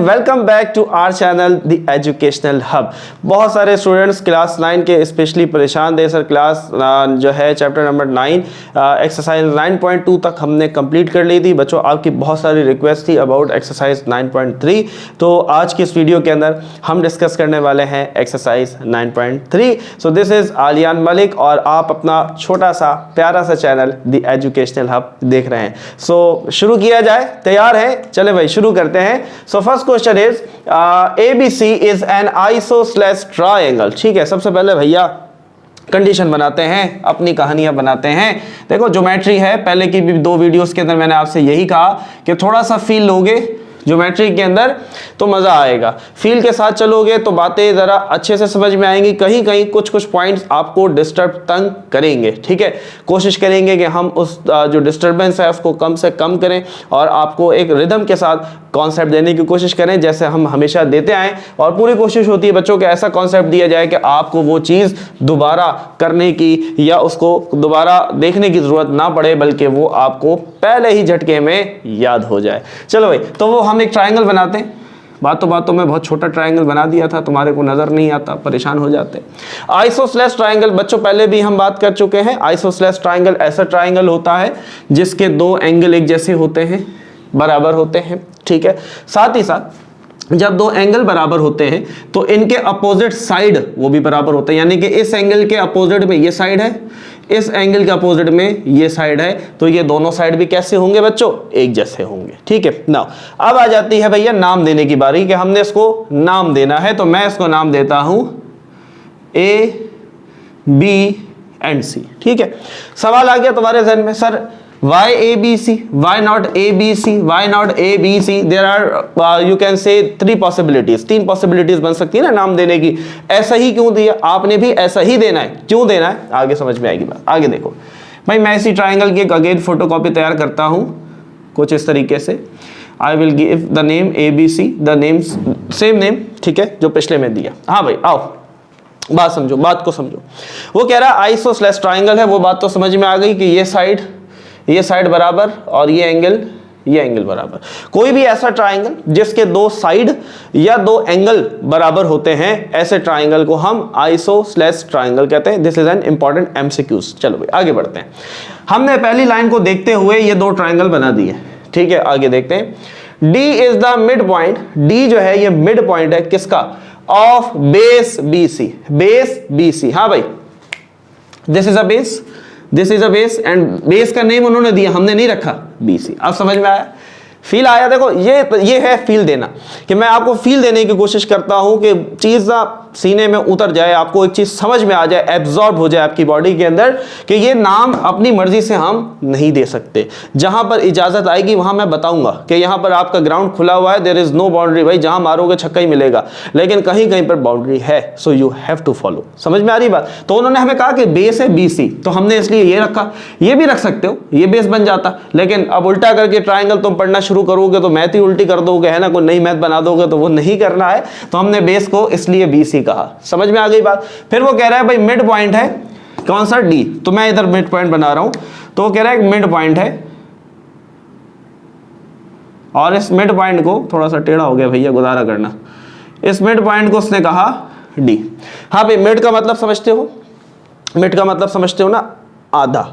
Welcome back to our channel the educational hub. बहुत सारे students class 9 के specially परेशान थे सर। क्लास जो है चैप्टर नंबर 9 एक्सरसाइज 9.2 तक हमने कंप्लीट कर ली थी। बच्चों आपकी बहुत सारी रिक्वेस्ट थी अबाउट एक्सरसाइज 9.3, तो आज की इस वीडियो के अंदर हम डिस्कस करने वाले हैं exercise 9.3। So this is Aliyan Malik और आप अपना छोटा सा प्यारा सा चैनल द एजुकेशनल हब देख रहे हैं। सो शुरू किया जाए, तैयार है? चले भाई शुरू करते हैं। So first question is ABC is an isosceles triangle. ठीक है, सबसे पहले भैया कंडीशन बनाते हैं, अपनी कहानियां बनाते हैं। देखो ज्योमेट्री है, पहले की भी 2 वीडियोस के अंदर मैंने आपसे यही कहा कि थोड़ा सा फील लोगे ज्योमेट्री के अंदर तो मज़ा आएगा। फील के साथ चलोगे तो बातें ज़रा अच्छे से समझ में आएंगी। कहीं कहीं कुछ पॉइंट्स आपको डिस्टर्ब तंग करेंगे। ठीक है, कोशिश करेंगे कि हम उस जो डिस्टर्बेंस है उसको कम से कम करें और आपको एक रिदम के साथ कॉन्सेप्ट देने की कोशिश करें जैसे हम हमेशा देते आएँ। और पूरी कोशिश होती है बच्चों के ऐसा कॉन्सेप्ट दिया जाए कि आपको वो चीज़ दोबारा करने की या उसको दोबारा देखने की ज़रूरत ना पड़े, बल्कि वो आपको पहले ही झटके में याद हो जाए। चलो भाई, तो वो हम एक ट्रायंगल बनाते हैं। बातों में बहुत छोटा ट्रायंगल बना दिया था, तुम्हारे को नजर नहीं आता, परेशान हो जाते। आइसोसेलेस ट्रायंगल बच्चों पहले भी हम बात कर चुके हैं। आइसोसेलेस ट्रायंगल ऐसा ट्रायंगल होता है जिसके 2 एंगल एक जैसे होते हैं, बराबर होते हैं। ठीक है, साथ ही साथ जब 2 एंगल बराबर होते हैं तो इनके अपोजिट साइड वो भी बराबर होते हैं। यानी कि इस एंगल के अपोजिट में ये साइड है, इस एंगल के अपोजिट में ये साइड है, तो ये दोनों साइड भी कैसे होंगे बच्चों? एक जैसे होंगे। ठीक है, नाउ अब आ जाती है भैया नाम देने की बारी कि हमने इसको नाम देना है। तो मैं इसको नाम देता हूं A, B एंड C। ठीक है, सवाल आ गया तुम्हारे जहन में, sir why ABC, why not ABC, why not ABC? There are you can say 3 possibilities, 3 possibilities बन सकती है ना नाम देने की। ऐसा ही क्यों दिया? आपने भी ऐसा ही देना है। क्यों देना है आगे समझ में आएगी बात। आगे देखो भाई, मैं इसी ट्रायंगल की एक अगेन फोटोकॉपी तैयार करता हूं कुछ इस तरीके से। I will give the name ABC, the name same name, ठीक है, जो पिछले में दिया। हाँ भाई आओ बात समझो, बात को समझो। वो कह रहा है आइसोसेलेस ट्रायंगल है, वो बात तो समझ में आ गई कि ये साइड बराबर और ये एंगल बराबर। कोई भी ऐसा ट्रायंगल जिसके 2 साइड या 2 एंगल बराबर होते हैं, ऐसे ट्रायंगल को हम आइसोसेलेस ट्रायंगल कहते हैं। This is an important MCQs। चलो भाई आगे बढ़ते हैं। हमने पहली लाइन को देखते हुए ये 2 ट्रायंगल बना दिए। ठीक है, आगे देखते हैं। D is the mid point. D जो है ये मिड पॉइंट है किसका? Of base BC। Base BC, हाँ भाई, this is a base, this is a base and base का नेम उन्होंने दिया, हमने नहीं रखा BC। अब समझ में आया? फील आया? देखो ये है फील देना, कि मैं आपको फील देने की कोशिश करता हूं कि चीज़ सीने में उतर जाए, आपको एक चीज़ समझ में आ जाए, एब्जॉर्ब हो जाए आपकी बॉडी के अंदर कि ये नाम अपनी मर्जी से हम नहीं दे सकते। जहां पर इजाज़त आएगी वहां मैं बताऊंगा कि यहां पर आपका ग्राउंड खुला हुआ है, देयर इज़ नो बाउंड्री। भाई जहां मारोगे छक्का ही मिलेगा, लेकिन कहीं कहीं पर बाउंड्री है, so you have to follow. समझ में आ रही बात? तो उन्होंने हमें कहा कि बेस है BC, तो हमने इसलिए ये रखा। ये भी रख सकते हो, ये बेस बन जाता, लेकिन अब उल्टा करके ट्रायंगल तुम पढ़ना शुरू करोगे तो मैथ ही उल्टी कर दोगे, है ना, कोई नई मैथ बना दोगे, तो वो नहीं करना है। तो हमने बेस को इसलिए BC कहा। समझ में आ गई बात? फिर वो कह रहा है भाई मिड पॉइंट है कौन सा? D। तो मैं इधर मिड पॉइंट बना रहा हूं, तो वो कह रहा है मिड पॉइंट है और इस मिड पॉइंट को थोड़ा सा टेढ़ा हो गया भैया, गुजारा करना। इस मिड पॉइंट को उसने कहा D। हाँ भाई, मिड का मतलब समझते हो? मिड का मतलब समझते हो ना? आधा,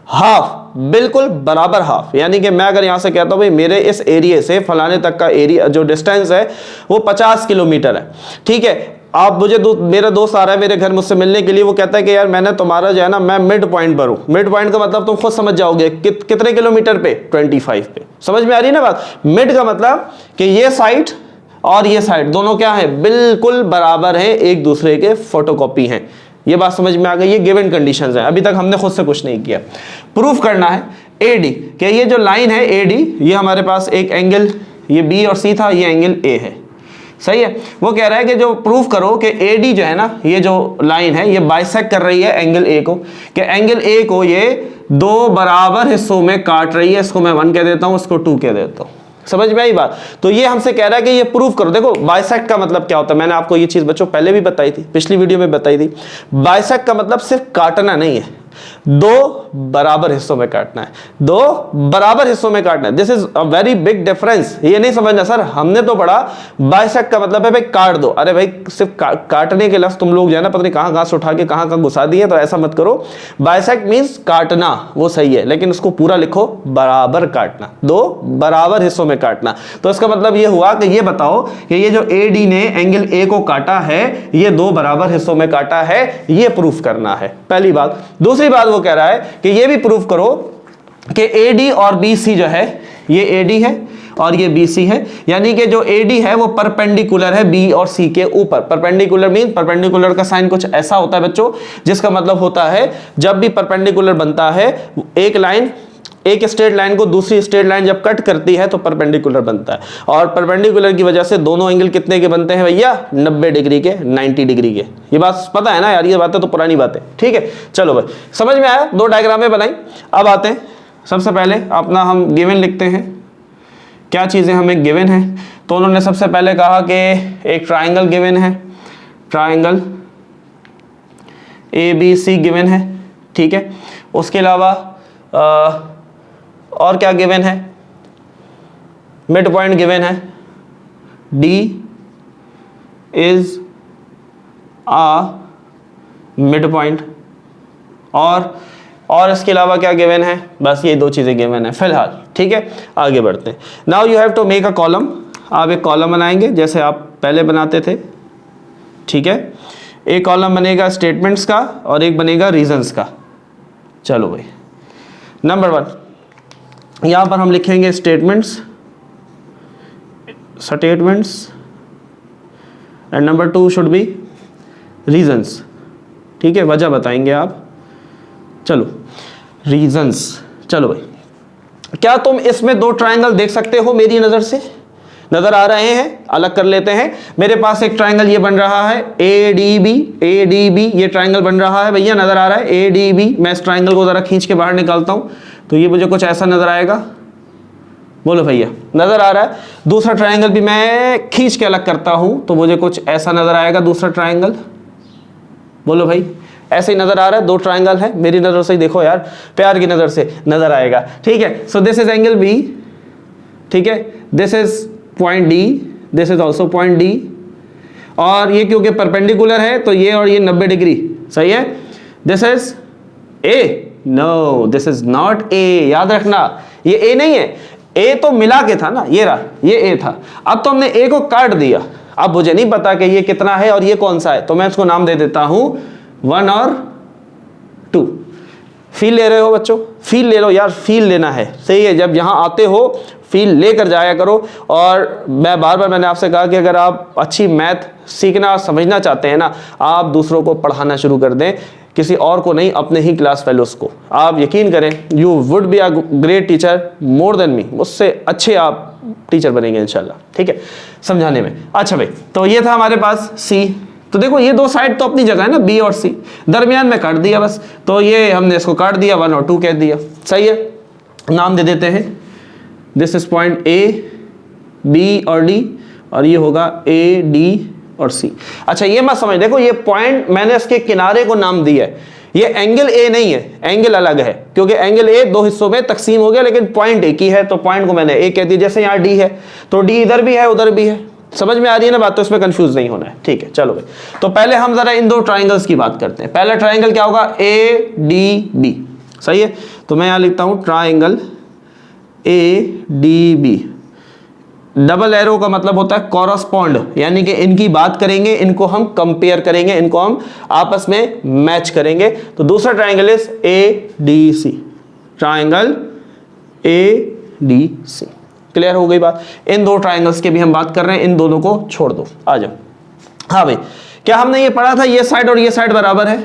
हाफ, बिल्कुल बराबर हाफ। यानी कि मैं अगर यहां से कहता हूं भाई मेरे इस एरिया से फलाने तक का एरिया जो डिस्टेंस है वो 50 किलोमीटर है। ठीक है, आप मुझे मेरा दोस्त आ रहा है मेरे घर मुझसे मिलने के लिए, वो कहता है कि यार मैंने तुम्हारा जो है ना, मैं मिड पॉइंट पर हूं। मिड पॉइंट का मतलब तुम खुद समझ जाओगे कितने किलोमीटर पे? 25 पे। समझ में आ रही है ना बात? मिड का मतलब कि ये साइड और ये साइड दोनों क्या है? बिल्कुल बराबर है, एक दूसरे के फोटोकॉपी हैं। ये बात समझ में आ गई? ये गिवन कंडीशंस हैं, अभी तक हमने खुद से कुछ नहीं किया। प्रूफ करना है AD कि ये जो लाइन है AD, ये हमारे पास एक एंगल, ये B और C था, ये एंगल A है। सही है? वो कह रहा है कि जो प्रूफ करो कि AD जो है ना, ये जो लाइन है ये बाइसेक्ट कर रही है एंगल A को, कि एंगल A को ये 2 बराबर हिस्सों में काट रही है। इसको मैं 1 कह देता हूँ, इसको 2 कह देता हूँ। समझ में आई बात? तो ये हमसे कह रहा है कि ये प्रूफ करो। देखो बाइसेक्ट का मतलब क्या होता है, मैंने आपको ये चीज बच्चों पहले भी बताई थी, पिछली वीडियो में बताई थी। बाइसेक्ट का मतलब सिर्फ काटना नहीं है, दो बराबर हिस्सों में काटना है, दो बराबर हिस्सों में काटना है। This is a very big difference. ये नहीं समझना सर, हमने तो पढ़ा बाइसेक्ट का मतलब है भाई काट दो। अरे भाई सिर्फ काटने के लफ्ज तुम लोग जो है ना पता नहीं कहां से उठा के कहां घुसा दिए, तो ऐसा मत करो। बाइसेक्ट मींस काटना, वो सही है, लेकिन उसको पूरा लिखो बराबर काटना, दो बराबर हिस्सों में काटना। तो इसका मतलब ये हुआ कि ये बताओ कि ये जो AD ने एंगल A को काटा है ये दो बराबर हिस्सों में काटा है, ये प्रूफ करना है, पहली बात। दूसरी बात वो कह रहा है कि ये भी प्रूफ करो कि AD और BC जो है, ये AD है और ये BC है, यानी कि जो AD है वो परपेंडिकुलर है B और C के ऊपर। परपेंडिकुलर मीन परपेंडिकुलर का साइन कुछ ऐसा होता है बच्चों, जिसका मतलब होता है जब भी परपेंडिकुलर बनता है, एक लाइन एक स्ट्रेट लाइन को दूसरी स्ट्रेट लाइन जब कट करती है तो परपेंडिकुलर बनता है। और परपेंडिकुलर की वजह से दोनों एंगल कितने के बनते हैं भैया? 90 डिग्री के, 90 डिग्री के। ये बात पता है ना यार, ये बातें तो पुरानी बातें, ठीक है। चलो भाई समझ में आया, दो डायग्रामें बनाई। अब आते हैं, सबसे पहले अपना हम गिवन लिखते हैं, क्या चीजें हमें गिवन है। तो उन्होंने सबसे पहले कहा कि एक ट्राइंगल गिवन है, ट्राइंगल ABC गिवन है, ठीक है। उसके अलावा और क्या गिवन है? मिड पॉइंट गिवन है, D is a mid point. और इसके अलावा क्या गिवन है? बस ये दो चीजें गिवन है फिलहाल, ठीक है। आगे बढ़ते हैं। Now you have to make a column. आप एक कॉलम बनाएंगे जैसे आप पहले बनाते थे, ठीक है। एक कॉलम बनेगा स्टेटमेंट्स का और एक बनेगा रीजंस का। चलो भाई, नंबर 1 यहां पर हम लिखेंगे statements and number 2 should be reasons, ठीक है। वजह बताएंगे आप। चलो रीजंस, चलो भाई, क्या तुम इसमें दो ट्रायंगल देख सकते हो? मेरी नजर से नजर आ रहे हैं? अलग कर लेते हैं। मेरे पास एक ट्रायंगल ये बन रहा है ADB, ये ट्रायंगल बन रहा है भैया, नजर आ रहा है ADB। मैं इस ट्रायंगल को जरा खींच के बाहर निकालता हूं तो ये मुझे कुछ ऐसा नजर आएगा, बोलो भैया, नजर आ रहा है। दूसरा ट्रायंगल भी मैं खींच के अलग करता हूं तो मुझे कुछ ऐसा नजर आएगा, दूसरा ट्रायंगल, बोलो भाई, ऐसे ही नजर आ रहा है। दो ट्रायंगल है, मेरी नजर से ही देखो यार, प्यार की नजर से नजर आएगा, ठीक है। So this is angle B, ठीक है। This is point D, this is also point D। और ये क्योंकि परपेंडिकुलर है तो ये और ये 90 डिग्री, सही है। This is A, no this is not A, याद रखना ये A नहीं है। A तो मिला के था ना, ये रहा, ये A था। अब तो हमने A को काट दिया, अब मुझे नहीं पता कि ये कितना है और ये कौन सा है, तो मैं इसको नाम दे देता हूं 1 और 2। फील ले रहे हो बच्चों? फील ले लो यार, फील लेना है, सही है। जब यहां आते हो फील लेकर जाया करो। और मैं बार मैंने आपसे कहा कि अगर आप अच्छी मैथ सीखना समझना चाहते हैं ना, आप दूसरों को पढ़ाना शुरू कर दें, किसी और को नहीं, अपने ही क्लास फेलोज को। आप यकीन करें, you would be a great teacher more than me, मुझसे अच्छे आप टीचर बनेंगे इंशाल्लाह, ठीक है, समझाने में। अच्छा भाई, तो ये था हमारे पास C। तो देखो ये दो साइड तो अपनी जगह है ना, B और C, दरमियान में काट दिया बस, तो ये हमने इसको काट दिया, 1 और 2 कह दिया, सही है। नाम दे देते हैं, this is point A, B और D, और ये होगा A, D और C। अच्छा ये मत समझ, देखो ये पॉइंट मैंने इसके किनारे को नाम दिया है, ये एंगल A नहीं है, एंगल अलग है, क्योंकि एंगल A दो हिस्सों में तकसीम हो गया, लेकिन पॉइंट एक ही है, तो पॉइंट को मैंने A कह दिया। जैसे यहाँ D है तो D इधर भी है उधर भी है, समझ में आ रही है ना बात? तो इसमें कंफ्यूज नहीं होना है, ठीक है। चलो भाई, तो पहले हम जरा इन दो ट्राइंगल्स की बात करते हैं। पहला ट्राइंगल क्या होगा? ADB, सही है। तो मैं यहां लिखता हूं ट्राइंगल ADB। डबल एरो का मतलब होता है कॉरस्पॉन्ड, यानी कि इनकी बात करेंगे, इनको हम कंपेयर करेंगे, इनको हम आपस में मैच करेंगे। तो दूसरा triangle is ADC, triangle ADC। Clear हो गई बात? इन दो ट्राइंगल्स की भी हम बात कर रहे हैं, इन दोनों को छोड़ दो, आ जाओ। हाँ भाई, क्या हमने ये पढ़ा था ये साइड और ये साइड बराबर है?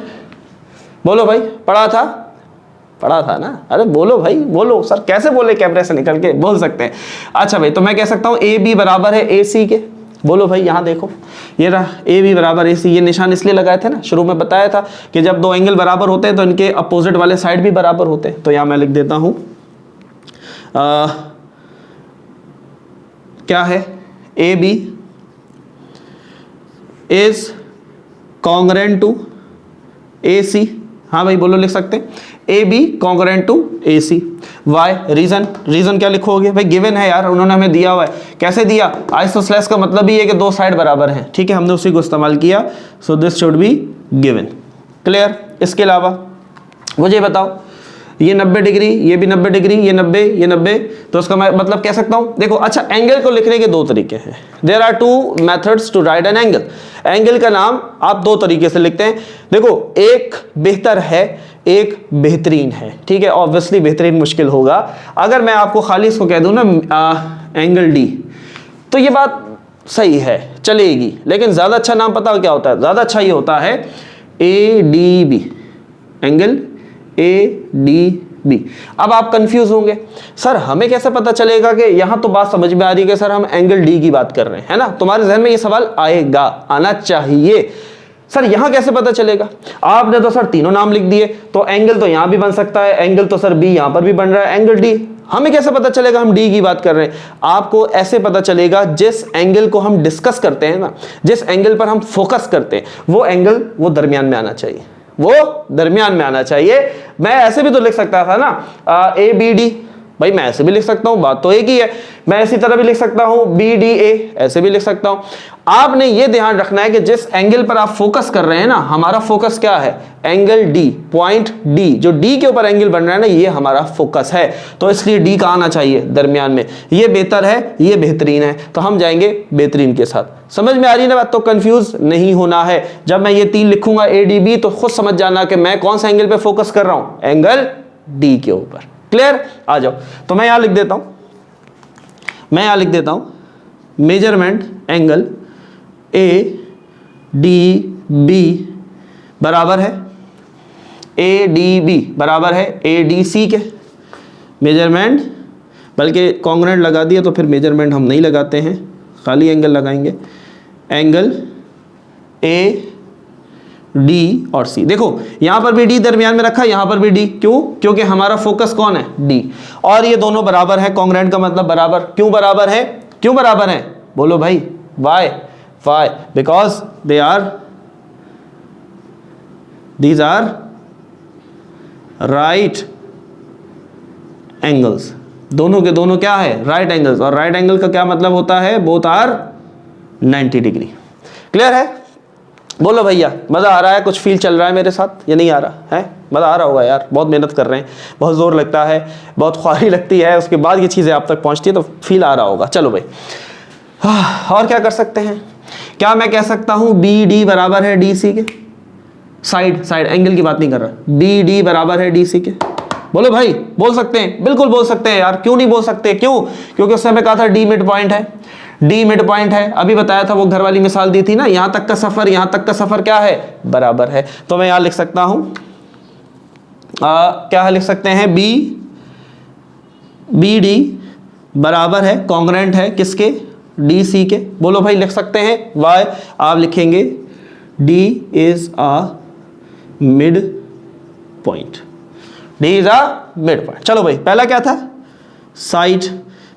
बोलो भाई, पढ़ा था ना? अरे बोलो भाई, बोलो सर, कैसे बोले कैमरे से निकल के, बोल सकते हैं। अच्छा भाई, तो मैं कह सकता हूं AB बराबर है AC के। बोलो भाई, यहां देखो, ये रहा AB बराबर AC। ये निशान इसलिए लगाए थे ना, शुरू में बताया था कि जब दो एंगल बराबर होते हैं तो इनके अपोजिट वाले साइड भी बराबर होते हैं। तो यहां मैं लिख देता हूं क्या है, AB is congruent to AC, हाँ भाई बोलो, लिख सकते हैं A B congruent to A C. Why, reason क्या लिखोगे भाई, गिवन है यार, उन्होंने हमें दिया हुआ है। कैसे दिया, आइसोसेलेस का मतलब ही है कि दो साइड बराबर हैं, ठीक है, हमने उसी को इस्तेमाल किया। So this should be given. Clear. इसके अलावा मुझे बताओ, ये 90 डिग्री, ये भी 90 डिग्री, ये 90, ये 90, तो उसका मैं मतलब कह सकता हूं, देखो अच्छा, एंगल को लिखने के दो तरीके हैं। There are two methods to write an angle. Angle का नाम आप दो तरीके से लिखते हैं। देखो, एक बेहतर है, एक बेहतरीन है, ठीक है। ऑब्वियसली बेहतरीन मुश्किल होगा। अगर मैं आपको खाली इसको कह दूं ना एंगल डी, तो ये बात सही है, चलेगी, लेकिन ज्यादा अच्छा नाम पता क्या होता है, ज्यादा अच्छा ये होता है A D B, angle A D B. अब आप कंफ्यूज होंगे, सर हमें कैसे पता चलेगा कि यहां तो बात समझ में आ रही है कि सर हम एंगल डी की बात कर रहे हैं, है ना। तुम्हारे जहन में ये सवाल आएगा, आना चाहिए, सर यहां कैसे पता चलेगा। आपने तो सर तीनों नाम लिख दिए, तो एंगल तो यहां भी बन सकता है, एंगल तो सर बी यहां पर भी बन रहा है, एंगल डी, हमें कैसे पता चलेगा हम डी की बात कर रहे हैं। आपको ऐसे पता चलेगा, जिस एंगल को हम डिस्कस करते हैं ना, जिस एंगल पर हम फोकस करते हैं, वो एंगल वो दरमियान में आना चाहिए, वो दरमियान में आना चाहिए। मैं ऐसे भी तो लिख सकता था ना ए बी डी, भाई मैं ऐसे भी लिख सकता हूं, बात तो एक ही है। मैं इसी तरह भी लिख सकता हूं बी डी ए, ऐसे भी लिख सकता हूं। आपने ये ध्यान रखना है कि जिस एंगल पर आप फोकस कर रहे हैं ना, हमारा फोकस क्या है, एंगल डी, पॉइंट डी, जो डी के ऊपर एंगल बन रहा है ना, ये हमारा फोकस है, तो इसलिए डी का आना चाहिए दरमियान में। ये बेहतर है, ये बेहतरीन है, तो हम जाएंगे बेहतरीन के साथ। समझ में आ रही है ना बात, तो कंफ्यूज नहीं होना है। जब मैं ये तीन लिखूंगा ए डी बी, तो खुद समझ जाना कि मैं कौन सा एंगल पे फोकस कर रहा हूं, एंगल डी के ऊपर। क्लियर। आ जाओ, तो मैं यहां लिख देता हूं, मैं यहां लिख देता हूं measurement angle A D B बराबर है, ए डी बी बराबर है ए डी सी के। मेजरमेंट, बल्कि कॉन्ग्रुएंट लगा दिया तो फिर मेजरमेंट हम नहीं लगाते हैं, खाली एंगल लगाएंगे। एंगल ए डी और सी, देखो यहां पर भी डी दरमियान में रखा, यहां पर भी डी, क्यों, क्योंकि हमारा फोकस कौन है, डी, और ये दोनों बराबर है। कॉन्ग्रुएंट का मतलब बराबर, क्यों बराबर है, क्यों बराबर है, बोलो भाई, why, why, because they are, these are right angles, दोनों के दोनों क्या है, राइट एंगल्स। और राइट एंगल का क्या मतलब होता है, बोथ आर 90 डिग्री। क्लियर है। बोलो भैया, मजा आ रहा है, कुछ फील चल रहा है मेरे साथ या नहीं आ रहा है, मजा आ रहा होगा यार, बहुत मेहनत कर रहे हैं, बहुत जोर लगता है, बहुत ख्वारी लगती है, उसके बाद ये चीजें आप तक पहुंचती है, तो फील आ रहा होगा। चलो भाई, और क्या कर सकते हैं, क्या मैं कह सकता हूं बी डी बराबर है डी सी के, साइड, साइड एंगल की बात नहीं कर रहा, बी डी बराबर है डी सी के। बोलो भाई, बोल सकते हैं, बिल्कुल बोल सकते हैं यार, क्यों नहीं बोल सकते, क्यों, क्योंकि उससे हमें कहा था डी मिड पॉइंट है, डी मिड पॉइंट है, अभी बताया था, वो घर वाली मिसाल दी थी ना, यहां तक का सफर, यहां तक का सफर क्या है, बराबर है। तो मैं यहां लिख सकता हूं क्या लिख सकते हैं, बी डी बराबर है, कॉन्ग्रुएंट है किसके, डी सी के। बोलो भाई, लिख सकते हैं, वाई, आप लिखेंगे D is a mid point, D is a mid point. चलो भाई, पहला क्या था, साइड,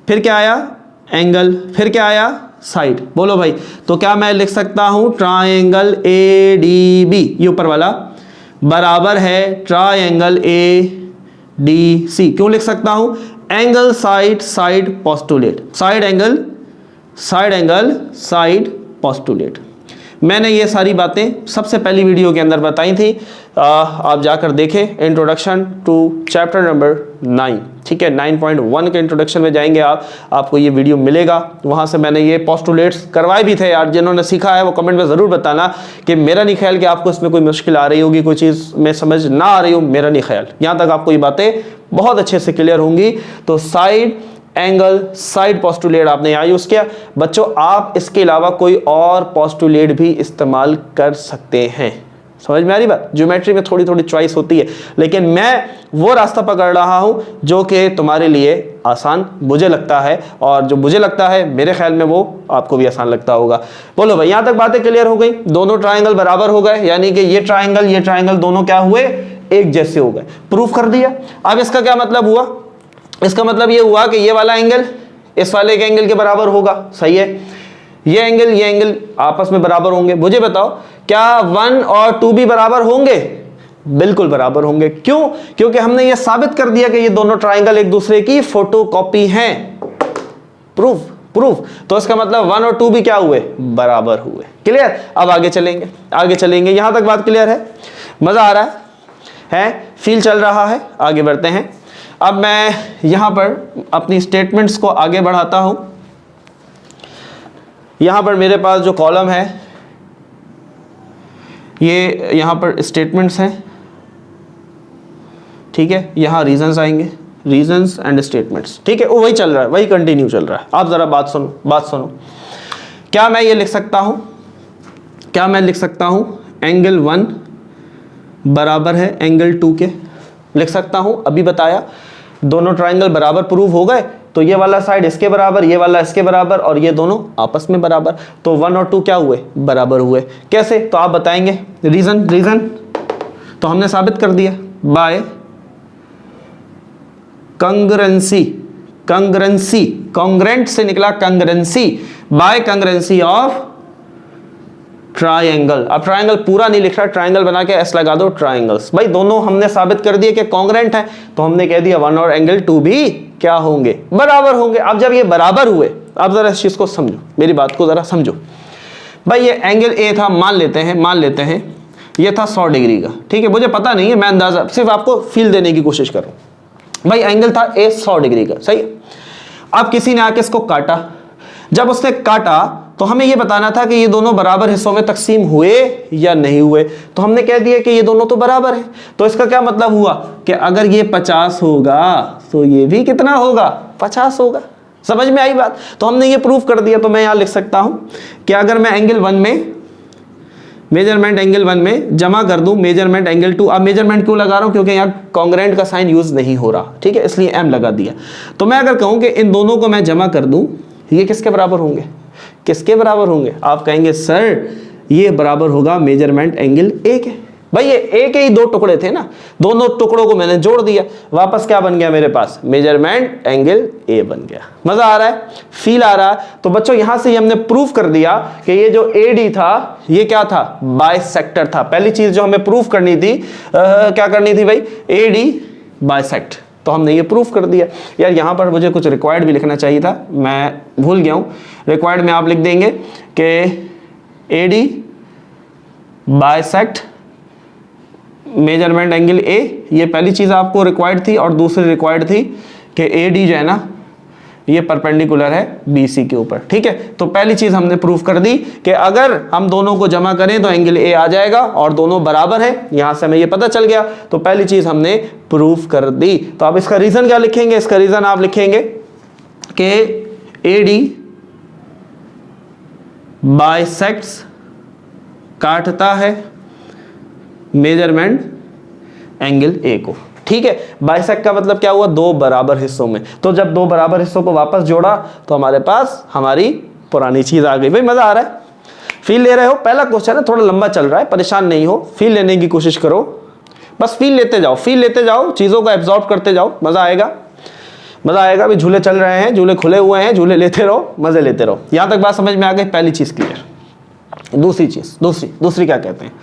फिर क्या आया, एंगल, फिर क्या आया, साइड। बोलो भाई, तो क्या मैं लिख सकता हूं ट्रायंगल ए डी बी, ये ऊपर वाला बराबर है ट्रायंगल ए डी सी। क्यों लिख सकता हूं, angle side side postulate, side angle side angle side postulate. मैंने ये सारी बातें सबसे पहली वीडियो के अंदर बताई थी, आप जाकर देखें, इंट्रोडक्शन टू चैप्टर नंबर 9, ठीक है, 9.1 के इंट्रोडक्शन में जाएंगे आप, आपको ये वीडियो मिलेगा, वहाँ से मैंने ये पोस्टुलेट्स करवाए भी थे यार। जिन्होंने सीखा है वो कमेंट में ज़रूर बताना कि मेरा नहीं ख्याल कि आपको इसमें कोई मुश्किल आ रही होगी, कोई चीज़ में समझ ना आ रही हो, मेरा नहीं ख्याल, यहाँ तक आपको ये बातें बहुत अच्छे से क्लियर होंगी। तो साइड एंगल साइड पोस्टुलेट आपने यहाँ यूज़ किया। बच्चों, आप इसके अलावा कोई और पोस्टुलेट भी इस्तेमाल कर सकते हैं, समझ में आ रही बात। ज्योमेट्री में थोड़ी थोड़ी चॉइस होती है, लेकिन मैं वो रास्ता पकड़ रहा हूँ जो कि तुम्हारे लिए आसान मुझे लगता है, और जो मुझे लगता है मेरे ख्याल में वो आपको भी आसान लगता होगा। बोलो भाई, यहाँ तक बातें क्लियर हो गई, दोनों ट्राइंगल बराबर हो गए, यानी कि ये ट्राइंगल दोनों क्या हुए, एक जैसे हो गए, प्रूफ कर दिया। अब इसका क्या मतलब हुआ, इसका मतलब ये हुआ कि ये वाला एंगल इस वाले के एंगल के बराबर होगा, सही है, ये एंगल आपस में बराबर होंगे। मुझे बताओ, क्या 1 और 2 भी बराबर होंगे, बिल्कुल बराबर होंगे। क्यों? क्योंकि हमने ये साबित कर दिया कि ये दोनों ट्राइंगल एक दूसरे की फोटोकॉपी हैं। Proof proof. तो इसका मतलब 1 और 2 भी क्या हुए? बराबर हुए। क्लियर? अब आगे चलेंगे, आगे चलेंगे। यहां तक बात क्लियर है? मजा आ रहा है? फील चल रहा है? आगे बढ़ते हैं। अब मैं यहां पर अपनी स्टेटमेंट्स को आगे बढ़ाता हूं। यहां पर मेरे पास जो कॉलम है, ये यहां पर स्टेटमेंट्स हैं, ठीक है। यहां रीजंस आएंगे, रीजंस एंड स्टेटमेंट्स, ठीक है। वो वही चल रहा है, वही कंटिन्यू चल रहा है। आप जरा बात सुनो, बात सुनो। क्या मैं ये लिख सकता हूं, क्या मैं लिख सकता हूं एंगल 1 बराबर है एंगल 2 के? लिख सकता हूं। अभी बताया दोनों ट्राइंगल बराबर प्रूव हो गए, तो ये वाला साइड इसके बराबर, ये वाला इसके बराबर, और ये दोनों आपस में बराबर। तो 1 और 2 क्या हुए? बराबर हुए। कैसे? तो आप बताएंगे। रीजन, रीजन तो हमने साबित कर दिया बाय कंग्रेंसी, कंग्रेंसी, कॉन्ग्रेंट से निकला कंग्रेंसी, बाय कंग्रेंसी ऑफ ट्राइंगल। अब ट्राइंगल पूरा नहीं लिख रहा, ट्राइंगल बना के एस लगा दो, ट्राइंगल्स। भाई दोनों हमने साबित कर दिए कि कॉन्ग्रेंट है, तो हमने कह दिया 1 और एंगल 2 भी क्या होंगे? बराबर होंगे। अब जब ये बराबर हुए, अब जरा इस चीज को समझो, मेरी बात को जरा समझो। भाई ये एंगल ए था, मान लेते हैं ये था 100 डिग्री का, ठीक है। मुझे पता नहीं है, मैं अंदाजा सिर्फ आपको फील देने की कोशिश कर रहा हूं। भाई एंगल था ए 100 डिग्री का, सही है। अब किसी ने आके इसको काटा, जब उसने काटा तो हमें ये बताना था कि ये दोनों बराबर हिस्सों में तकसीम हुए या नहीं हुए। तो हमने कह दिया कि ये दोनों तो बराबर हैं। तो इसका क्या मतलब हुआ कि अगर ये 50 होगा तो ये भी कितना होगा? 50 होगा। समझ में आई बात? तो हमने ये प्रूफ कर दिया। तो मैं यहां लिख सकता हूं कि अगर मैं एंगल 1 में मेजरमेंट एंगल 1 में जमा कर दूं मेजरमेंट एंगल 2, अब मेजरमेंट क्यों लगा रहा हूं? क्योंकि यहां कॉन्ग्रेंट का साइन यूज नहीं हो रहा, ठीक है, इसलिए एम लगा दिया। तो मैं अगर कहूं कि इन दोनों को मैं जमा कर दूं, ये किसके बराबर होंगे? किसके बराबर होंगे? आप कहेंगे सर ये बराबर होगा मेजरमेंट एंगल ए के। भाई ये ए के ही 2 टुकड़े थे ना, दोनों टुकड़ों को मैंने जोड़ दिया, वापस क्या बन गया मेरे पास? मेजरमेंट एंगल ए बन गया। मजा आ रहा है? फील आ रहा है? तो बच्चों यहां से हमने प्रूफ कर दिया कि ये जो एडी था ये क्या था? बाइसेक्टर था। पहली चीज जो हमें प्रूफ करनी थी, क्या करनी थी भाई? AD bisect. तो हमने ये प्रूफ कर दिया। यार यहाँ पर मुझे कुछ रिक्वायर्ड भी लिखना चाहिए था, मैं भूल गया हूँ। रिक्वायर्ड में आप लिख देंगे कि AD bisect measurement angle A, ये पहली चीज़ आपको रिक्वायर्ड थी। और दूसरी रिक्वायर्ड थी कि एडी जो है ना ये परपेंडिकुलर है बीसी के ऊपर, ठीक है। तो पहली चीज़ हमने प्रूफ कर दी कि अगर हम दोनों को जमा करें तो एंगल ए आ जाएगा और दोनों बराबर है, यहां से हमें ये पता चल गया। तो पहली चीज़ हमने प्रूफ कर दी। तो अब इसका रीज़न क्या लिखेंगे? इसका रीज़न आप लिखेंगे कि एडी बाइसेक्ट्स, काटता है मेजरमेंट एंगल ए को, ठीक है। बाइसेक्ट का मतलब क्या हुआ? 2 बराबर हिस्सों में। तो जब 2 बराबर हिस्सों को वापस जोड़ा तो हमारे पास हमारी पुरानी चीज आ गई। भाई मजा आ रहा है? फील ले रहे हो? पहला क्वेश्चन है, थोड़ा लंबा चल रहा है, परेशान नहीं हो, फील लेने की कोशिश करो। बस फील लेते जाओ, फील लेते जाओ, चीजों को एब्जॉर्ब करते जाओ, मजा आएगा, मजा आएगा। अभी झूले चल रहे हैं, झूले खुले हुए हैं, झूले लेते रहो, मजे लेते रहो। यहां तक बात समझ में आ गई? पहली चीज क्लियर। दूसरी चीज, दूसरी क्या कहते हैं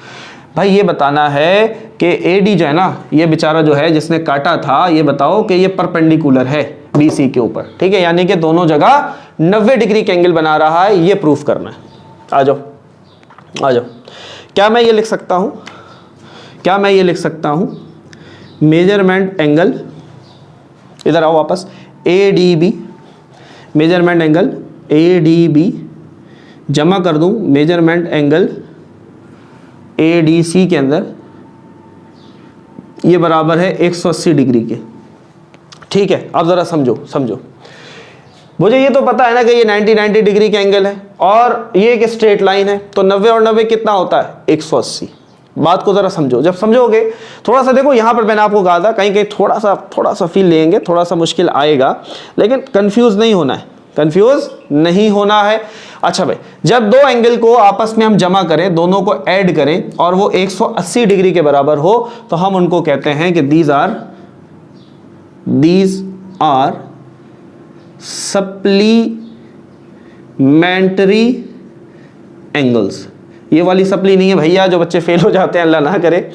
भाई? ये बताना है कि एडी जो है ना, ये बेचारा जो है जिसने काटा था, ये बताओ कि ये परपेंडिकुलर है बीसी के ऊपर, ठीक है। यानी कि दोनों जगह 90 डिग्री के एंगल बना रहा है, ये प्रूफ करना है। आ जाओ आ जाओ। क्या मैं ये लिख सकता हूं, क्या मैं ये लिख सकता हूं मेजरमेंट एंगल, इधर आओ वापस, एडीबी मेजरमेंट एंगल एडीबी जमा कर दूं मेजरमेंट एंगल एडीसी के अंदर, ये बराबर है 180 डिग्री के, ठीक है। अब जरा समझो, मुझे ये तो पता है ना कि ये 90 डिग्री के एंगल है और ये एक स्ट्रेट लाइन है, तो 90 और 90 कितना होता है? 180। बात को जरा समझो। जब समझोगे थोड़ा सा, देखो यहां पर मैंने आपको कहा था कहीं थोड़ा सा फील लेंगे, थोड़ा सा मुश्किल आएगा, लेकिन कंफ्यूज नहीं होना है, कंफ्यूज नहीं होना है। अच्छा भाई, जब 2 एंगल को आपस में हम जमा करें, दोनों को ऐड करें और वो 180 डिग्री के बराबर हो, तो हम उनको कहते हैं कि दीज आर सप्लीमेंट्री एंगल्स। ये वाली सप्ली नहीं है भैया जो बच्चे फेल हो जाते हैं, अल्लाह ना करे।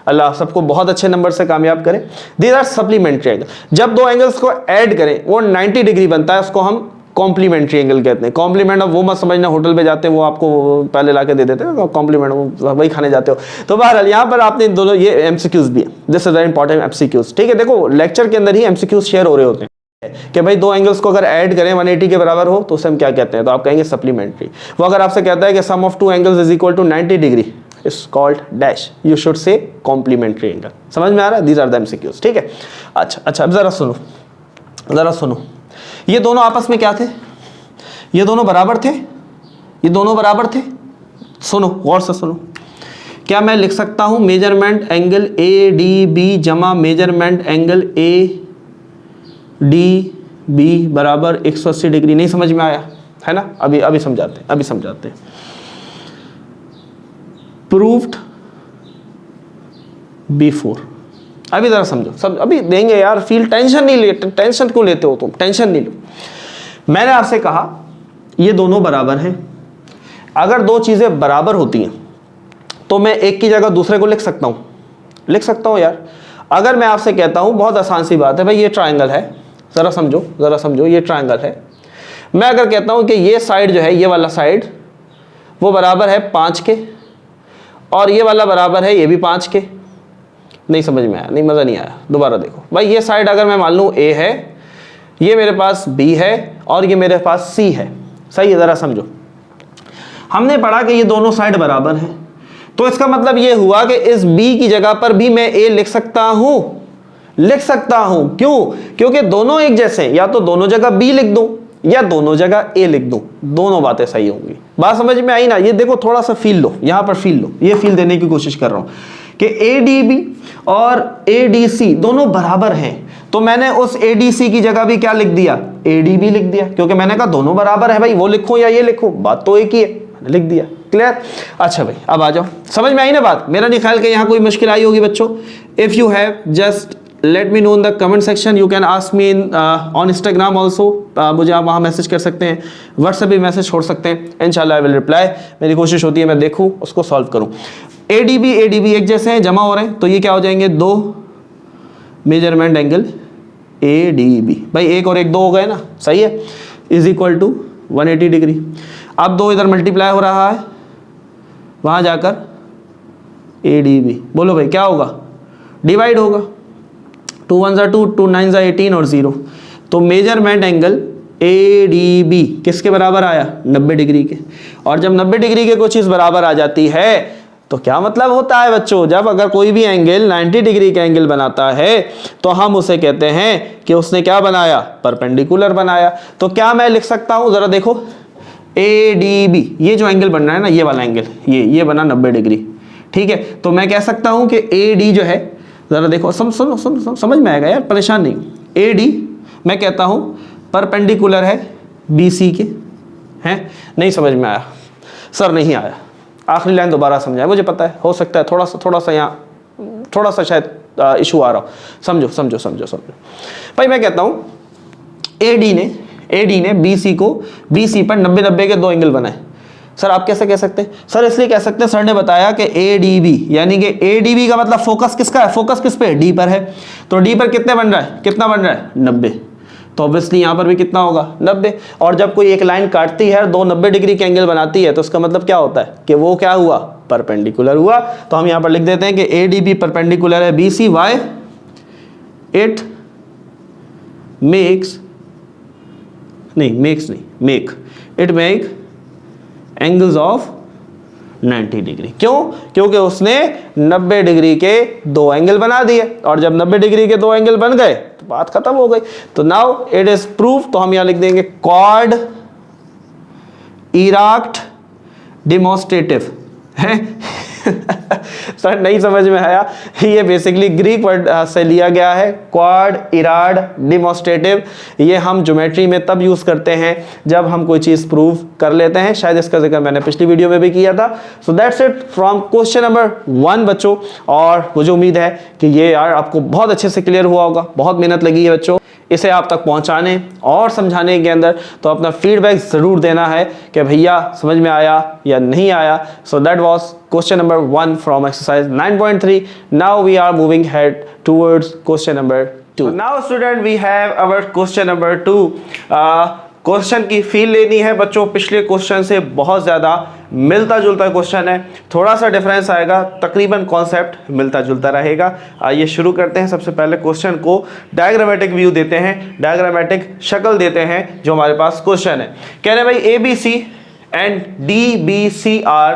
अल्लाह सबको बहुत अच्छे नंबर से कामयाब करे। These are supplementary angle. जब दो एंगल्स को ऐड करें वो 90 डिग्री बनता है, उसको हम कॉम्प्लीमेंट्री एंगल कहते हैं। कॉम्प्लीमेंट अब वो मत समझना होटल पे जाते हैं वो आपको पहले ला के दे देते हैं कॉम्प्लीमेंट, वो वही खाने जाते हो। तो बहरहाल यहाँ पर आपने दोनों ये एमसीक्यूज भी है, this is very important MCQs. ठीक है, देखो लेक्चर के अंदर ही एमसीक्यूज शेयर हो रहे होते हैं कि भाई दो एंगल्स को अगर ऐड करें 180 के बराबर हो तो उसे हम क्या कहते हैं, तो आप कहेंगे सप्लीमेंट्री। वो अगर आपसे कहता है कि sum of two angles is equal to 90 degree is called dash, you should say complementary angle. समझ में आ रहा है? These are the MCQs. ठीक है, अच्छा अब जरा सुनो, ये दोनों आपस में क्या थे? ये दोनों बराबर थे, ये दोनों बराबर थे। सुनो, गौर से सुनो, क्या मैं लिख सकता हूं measurement angle A D B जमा measurement angle A D B बराबर 180 डिग्री? नहीं समझ में आया है ना? अभी समझाते हैं। Proved before. अभी जरा समझो, सब अभी देंगे यार, फील टेंशन नहीं लेते, टेंशन क्यों लेते हो तुम? टेंशन नहीं लो। मैंने आपसे कहा ये दोनों बराबर हैं। अगर दो चीजें बराबर होती हैं तो मैं एक की जगह दूसरे को लिख सकता हूं यार। अगर मैं आपसे कहता हूं, बहुत आसान सी बात है भाई, ये ट्रायंगल है, जरा समझो ये ट्रायंगल है। मैं अगर कहता हूं कि ये साइड जो है, ये वाला साइड वो बराबर है 5 के और ये वाला बराबर है ये भी 5 के। नहीं समझ में आया? नहीं, मजा नहीं आया? दोबारा देखो भाई, ये साइड अगर मैं मान लूं A है, ये मेरे पास B है और ये मेरे पास C है। सही है? जरा समझो, हमने पढ़ा कि ये दोनों साइड बराबर हैं, तो इसका मतलब ये हुआ कि इस B की जगह पर भी मैं A लिख सकता हूं। क्यों? क्योंकि दोनों एक जैसे हैं। या तो दोनों जगह B लिख दूं या दोनों जगह A लिख दूं, दोनों बातें सही होंगी। बात समझ में आई ना? ये देखो, थोड़ा सा फील लो, यहां पर फील लो, ये फील देने की कोशिश कर रहा हूं कि ADB और ADC दोनों बराबर हैं, तो मैंने उस ADC की जगह भी क्या लिख दिया? ADB लिख दिया, क्योंकि मैंने कहा दोनों बराबर है भाई, वो लिखो या ये लिखो, बात तो एक ही है, मैंने लिख दिया। क्लियर? अच्छा भाई, अब आ जाओ, समझ में आई ना बात? मेरा नहीं ख्याल कि यहाँ कोई मुश्किल आई होगी बच्चों। If you have, just let me know in the comment section. You can ask me on Instagram also, मुझे आप वहाँ मैसेज कर सकते हैं, व्हाट्सएप भी मैसेज छोड़ सकते हैं, इंशाल्लाह आई विल रिप्लाई। मेरी कोशिश होती है मैं देखूँ, उसको सॉल्व करूँ। ADB एक जैसे हैं, जमा हो रहे हैं, तो ये क्या हो जाएंगे? दो मेजरमेंट एंगल ADB। भाई एक और एक दो हो गए ना, सही है, इज इक्वल टू 180 डिग्री। अब दो इधर मल्टीप्लाई हो रहा है, वहाँ जाकर ADB, बोलो भाई क्या होगा? डिवाइड होगा, 2 1 2, 2 9 18 और 0। तो मेजरमेंट एंगल ADB किसके बराबर आया? 90 डिग्री के। और जब 90 डिग्री के कोई चीज़ बराबर आ जाती है तो क्या मतलब होता है बच्चों? जब अगर कोई भी एंगल 90 डिग्री का एंगल बनाता है तो हम उसे कहते हैं कि उसने क्या बनाया? परपेंडिकुलर बनाया। तो क्या मैं लिख सकता हूं? जरा देखो, ADB, ये जो एंगल बन रहा है ना, ये वाला एंगल, ये बना 90 डिग्री। ठीक है, तो मैं कह सकता हूं कि AD जो है, जरा देखो, समझ में आएगा यार, परेशान नहीं। AD मैं कहता हूं परपेंडिकुलर है BC के। हैं? नहीं समझ में आया सर? नहीं आया? आखिरी लाइन दोबारा समझाए, मुझे पता है हो सकता है थोड़ा सा यहाँ थोड़ा सा शायद इशू आ रहा हो। समझो भाई, मैं कहता हूँ AD ने BC पर 90-90 के दो एंगल बनाए। सर आप कैसे कह सकते हैं? सर इसलिए कह सकते हैं, सर ने बताया कि ADB, यानी कि ADB का मतलब फोकस किसका है? फोकस किस पे? D पर है। तो D पर कितना बन रहा है? 90। तो ऑब्वियसली यहाँ पर भी कितना होगा? 90। और जब कोई एक लाइन काटती है और दो 90 डिग्री के एंगल बनाती है तो उसका मतलब क्या होता है कि वो क्या हुआ? परपेंडिकुलर हुआ। तो हम यहाँ पर लिख देते हैं कि ADB परपेंडिकुलर है BC। Why? It make angles of 90 degree. क्यों? क्योंकि उसने 90 डिग्री के दो एंगल बना दिए, और जब 90 डिग्री के दो एंगल बन गए तो बात खत्म हो गई। तो नाउ इट इज प्रूफ। तो हम यहां लिख देंगे क्वाड इराक्ट डिमोन्स्ट्रेटिव है। सर नहीं समझ में आया? ये बेसिकली ग्रीक वर्ड से लिया गया है, क्वाड इराड डिमोन्स्ट्रेटिव। ये हम ज्योमेट्री में तब यूज करते हैं जब हम कोई चीज प्रूव कर लेते हैं। शायद इसका जिक्र मैंने पिछली वीडियो में भी किया था। So that's it from question number 1 बच्चों। और मुझे उम्मीद है कि ये यार आपको बहुत अच्छे से क्लियर हुआ होगा। बहुत मेहनत लगी है बच्चों इसे आप तक पहुंचाने और समझाने के अंदर, तो अपना फीडबैक ज़रूर देना है कि भैया समझ में आया या नहीं आया। So that was question number 1 from exercise 9.3। Now we are moving head towards question number 2। Now student we have our question number 2। Question की फील लेनी है बच्चों, पिछले क्वेश्चन से बहुत ज़्यादा मिलता जुलता क्वेश्चन है, थोड़ा सा डिफरेंस आएगा, तकरीबन कॉन्सेप्ट मिलता जुलता रहेगा। आइए शुरू करते हैं। सबसे पहले क्वेश्चन को डायग्रामेटिक व्यू देते हैं, डायग्रामेटिक शक्ल देते हैं जो हमारे पास क्वेश्चन है। कह रहे हैं भाई ABC and DBC are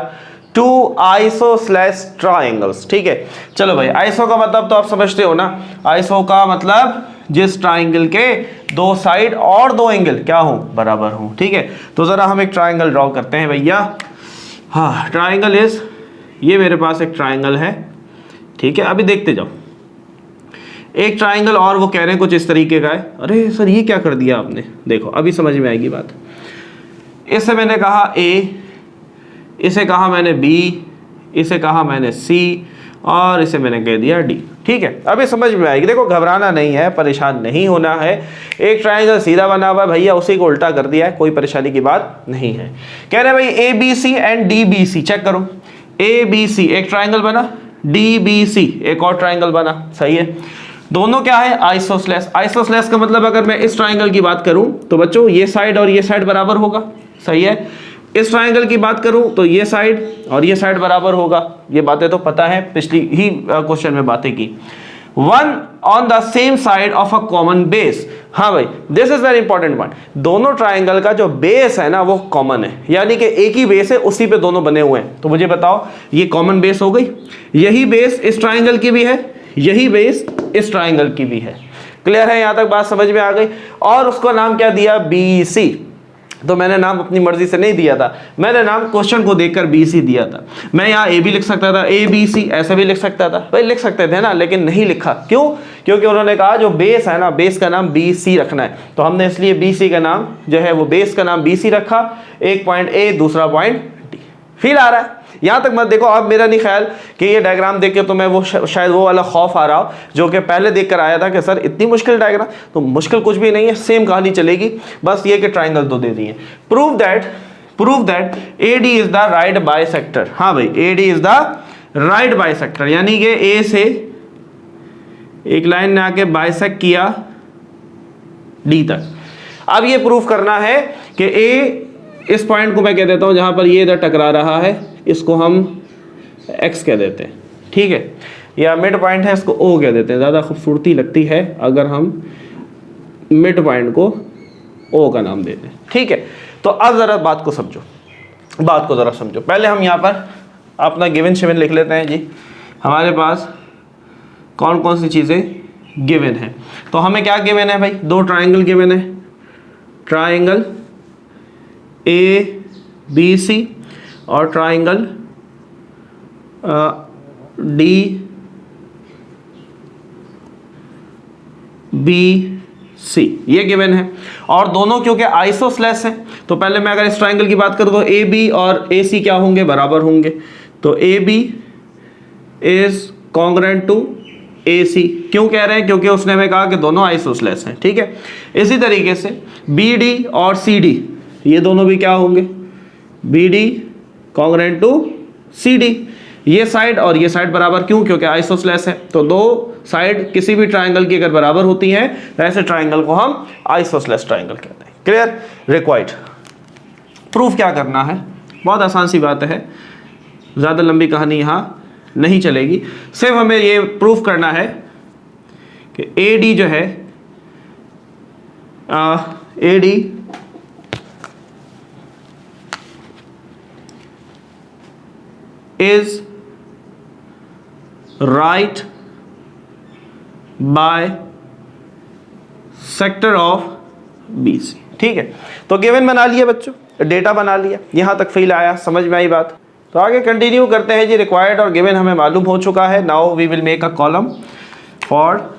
two isosceles triangles. ठीक है, चलो भाई, आइसो का मतलब तो आप समझते हो ना, आइसो का मतलब जिस ट्राइंगल के दो साइड और दो एंगल क्या हो, बराबर हो। ठीक है, तो जरा हम एक ट्राइंगल ड्रॉ करते हैं भैया। हाँ, ट्राइंगल इज, ये मेरे पास एक ट्राइंगल है। ठीक है, अभी देखते जाओ। एक ट्राइंगल और वो कह रहे हैं कुछ इस तरीके का है। अरे सर ये क्या कर दिया आपने, देखो अभी समझ में आएगी बात। इससे मैंने कहा A, इसे कहा मैंने B, इसे कहा मैंने C और इसे मैंने कह दिया D। ठीक है, अभी समझ में आएगी। देखो घबराना नहीं है, परेशान नहीं होना है। एक ट्राइंगल सीधा बना हुआ है भैया, उसी को उल्टा कर दिया है, कोई परेशानी की बात नहीं है। कह रहे हैं भाई ABC एंड DBC, चेक करो। ABC एक ट्राइंगल बना, DBC एक और ट्राइंगल बना, सही है। दोनों क्या है, आइसोसेलेस। आइसोसेलेस का मतलब अगर मैं इस ट्राइंगल की बात करूं तो बच्चों ये साइड और ये साइड बराबर होगा, सही है। इस ट्राइंगल की बात करूं तो ये साइड और ये साइड बराबर होगा। ये बातें तो पता है, पिछली ही क्वेश्चन में बातें की। One on the same side of a common base. हाँ भाई, this is very important point. दोनों ट्राइंगल का जो बेस है ना वो कॉमन है, यानी कि एक ही बेस है, उसी पे दोनों बने हुए हैं। तो मुझे बताओ, ये कॉमन बेस हो गई, यही बेस इस ट्राइंगल की भी है, यही बेस इस ट्राइंगल की भी है। क्लियर है, यहां तक बात समझ में आ गई। और उसको नाम क्या दिया, BC। तो मैंने नाम अपनी मर्जी से नहीं दिया था, मैंने नाम क्वेश्चन को देखकर BC दिया था। मैं यहाँ A भी लिख सकता था, ABC ऐसा भी लिख सकता था, भाई लिख सकते थे ना, लेकिन नहीं लिखा। क्यों? क्योंकि उन्होंने कहा जो बेस है ना, बेस का नाम BC रखना है, तो हमने इसलिए BC का नाम जो है वो बेस का नाम BC रखा। एक पॉइंट A, दूसरा पॉइंट D। फील आ रहा है? यहाँ तक मत देखो। अब मेरा नहीं ख्याल कि ये डायग्राम देख के तुम्हें वो शायद वो वाला खौफ आ रहा हो जो कि पहले देख कर आया था कि सर इतनी मुश्किल डायग्राम। तो मुश्किल कुछ भी नहीं है, सेम कहानी चलेगी, बस ये कि ट्राइंगल दो दे दिए। Prove that AD is the right bisector. हाँ भाई, AD is the right bisector, यानी कि A से एक लाइन ने आके बाइसेक्ट किया D तक। अब ये प्रूफ करना है कि A, इस पॉइंट को मैं कह देता हूं जहां पर ये इधर टकरा रहा है, इसको हम X कह देते हैं। ठीक है, या मिड पॉइंट है, इसको O कह देते हैं। ज़्यादा खूबसूरती लगती है अगर हम मिड पॉइंट को O का नाम देते हैं। ठीक है, तो अब ज़रा बात को ज़रा समझो। पहले हम यहाँ पर अपना गिवन शिवन लिख लेते हैं जी। हमारे पास कौन कौन सी चीज़ें गिवन है। तो हमें क्या गिवन है भाई, दो ट्राइंगल गिवन है, ट्राइंगल ABC और ट्राइंगल DBC, ये गिवन है। और दोनों क्योंकि आइसोसेलेस हैं, तो पहले मैं अगर इस ट्राइंगल की बात करूं तो AB और AC क्या होंगे, बराबर होंगे। तो AB is congruent to AC। क्यों कह रहे हैं, क्योंकि उसने हमें कहा कि दोनों आइसोसेलेस हैं। ठीक है, इसी तरीके से BD और CD, ये दोनों भी क्या होंगे, BD कॉन्ग्रुएंट टू CD। ये साइड और ये साइड बराबर, क्यों, क्योंकि आइसोसेलेस है। तो दो साइड किसी भी ट्राइंगल की अगर बराबर होती हैं तो ऐसे ट्राइंगल को हम आइसोसेलेस ट्राइंगल कहते हैं। क्लियर? रिक्वायर्ड प्रूफ क्या करना है, बहुत आसान सी बात है, ज़्यादा लंबी कहानी यहाँ नहीं चलेगी। सिर्फ हमें ये प्रूफ करना है कि AD जो है AD is right bisector of BC। ठीक है, तो गिवन बना लिया बच्चों, डेटा बना लिया, यहां तक फील आया, समझ में आई बात। तो आगे कंटिन्यू करते हैं जी। रिक्वायर्ड और गिवन हमें मालूम हो चुका है। Now we will make a column for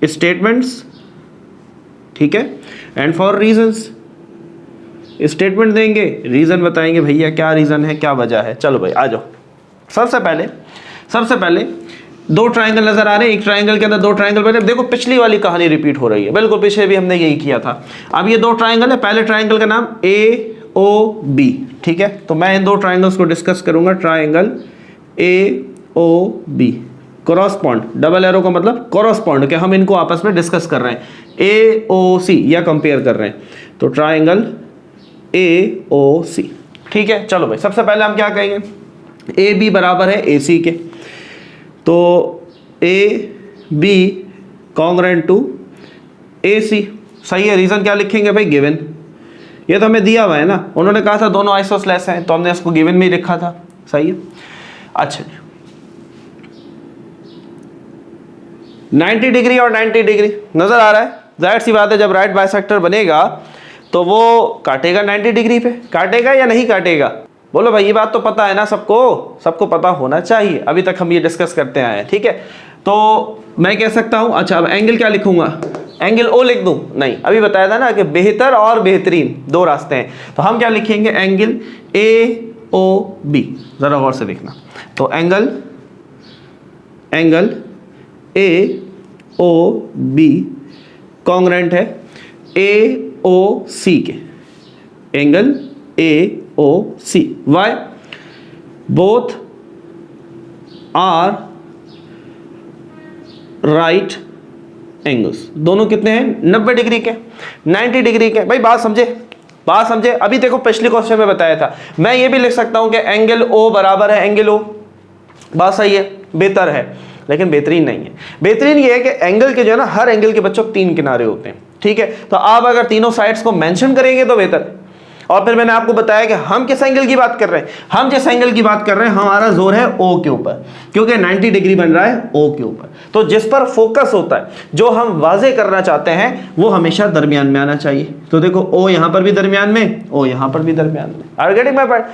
statements, ठीक है, एंड फॉर रीजंस। स्टेटमेंट देंगे, रीजन बताएंगे, भैया क्या रीजन है, क्या वजह है। चलो भाई आ जाओ। सबसे पहले दो ट्राइंगल नजर आ रहे हैं, एक ट्राइंगल के अंदर दो ट्राइंगल बने। देखो पिछली वाली कहानी रिपीट हो रही है, बिल्कुल पीछे भी हमने यही किया था। अब ये दो ट्राइंगल है, पहले ट्राइंगल का नाम AOB, ठीक है। तो मैं इन दो ट्राइंगल्स को डिस्कस करूंगा। Triangle AOB correspond, double arrow का मतलब कॉरस्पॉन्ड, कि हम इनको आपस में डिस्कस कर रहे हैं। AOC या कंपेयर कर रहे हैं, तो ट्राइंगल AOC, ठीक है। चलो भाई, सबसे पहले हम क्या कहेंगे, AB बराबर है AC के, तो AB कॉन्ग्रेंट टू AC, सही है। रीजन क्या लिखेंगे भाई, गिवन, ये तो हमें दिया हुआ है ना, उन्होंने कहा था दोनों आइसोसेलेस हैं, तो हमने इसको गिवन में ही लिखा था, सही है। अच्छा जी, 90 डिग्री और 90 डिग्री नजर आ रहा है, जाहिर सी बात है जब राइट बाइसेक्टर बनेगा तो वो काटेगा 90 डिग्री पे, काटेगा या नहीं काटेगा, बोलो भाई, ये बात तो पता है ना सबको, सबको पता होना चाहिए, अभी तक हम ये डिस्कस करते आए हैं, ठीक है। तो मैं कह सकता हूं, अच्छा अब एंगल क्या लिखूंगा, एंगल O लिख दूं, नहीं, अभी बताया था ना कि बेहतर और बेहतरीन दो रास्ते हैं, तो हम क्या लिखेंगे, एंगल AOB, जरा गौर से देखना। तो एंगल AOB कॉन्ग्रेंट है AOC के, angle AOC, why, both are right angles, दोनों कितने हैं, 90 डिग्री के, 90 डिग्री के। भाई बात समझे, बात समझे। अभी देखो पिछले क्वेश्चन में बताया था, मैं ये भी लिख सकता हूं कि एंगल O बराबर है एंगल O, बात सही है, बेहतर है, लेकिन बेहतरीन नहीं है। बेहतरीन ये है कि एंगल के जो है ना, हर एंगल के बच्चों तीन किनारे होते हैं, ठीक है। तो आप अगर तीनों साइड्स को मेंशन करेंगे तो बेहतर है। और फिर मैंने आपको बताया कि हम किस एंगल की बात कर रहे हैं, हम जिस एंगल की बात कर रहे हैं हमारा जोर है O के ऊपर, क्योंकि 90 डिग्री बन रहा है O के ऊपर। तो जिस पर फोकस होता है, जो हम वाजे करना चाहते हैं, वो हमेशा दरमियान में आना चाहिए। तो देखो O यहां पर भी दरमियान में, O यहां पर भी दरमियान में। Are you getting my point?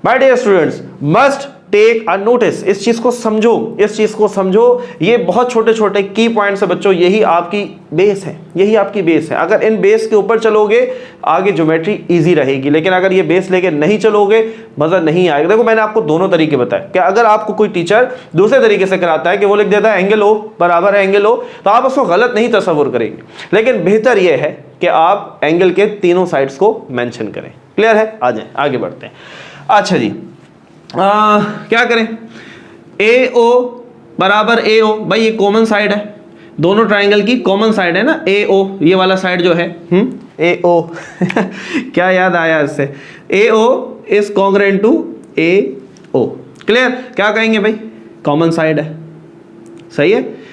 My dear students, must take a notice, इस चीज को समझो, इस चीज को समझो। ये बहुत छोटे छोटे की पॉइंट्स है बच्चों, यही आपकी बेस है, यही आपकी बेस है। अगर इन बेस के ऊपर चलोगे आगे ज्योमेट्री इजी रहेगी, लेकिन अगर ये बेस लेके नहीं चलोगे मजा नहीं आएगा। देखो मैंने आपको दोनों तरीके बताए कि अगर आपको कोई टीचर दूसरे तरीके से कराता है कि वो लिख देता है एंगल O बराबर है एंगल O, तो आप उसको गलत नहीं तस्वुर करेंगे, लेकिन बेहतर यह है कि आप एंगल के तीनों साइड्स को मेंशन करें। क्लियर है? आ जाए आगे बढ़ते हैं। अच्छा जी, क्या करें, AO बराबर AO, भाई ये कॉमन साइड है, दोनों ट्राइंगल की कॉमन साइड है ना AO, ये वाला साइड जो है AO क्या याद आया इससे, AO is congruent to AO। Clear? क्या कहेंगे भाई, कॉमन साइड है, सही है।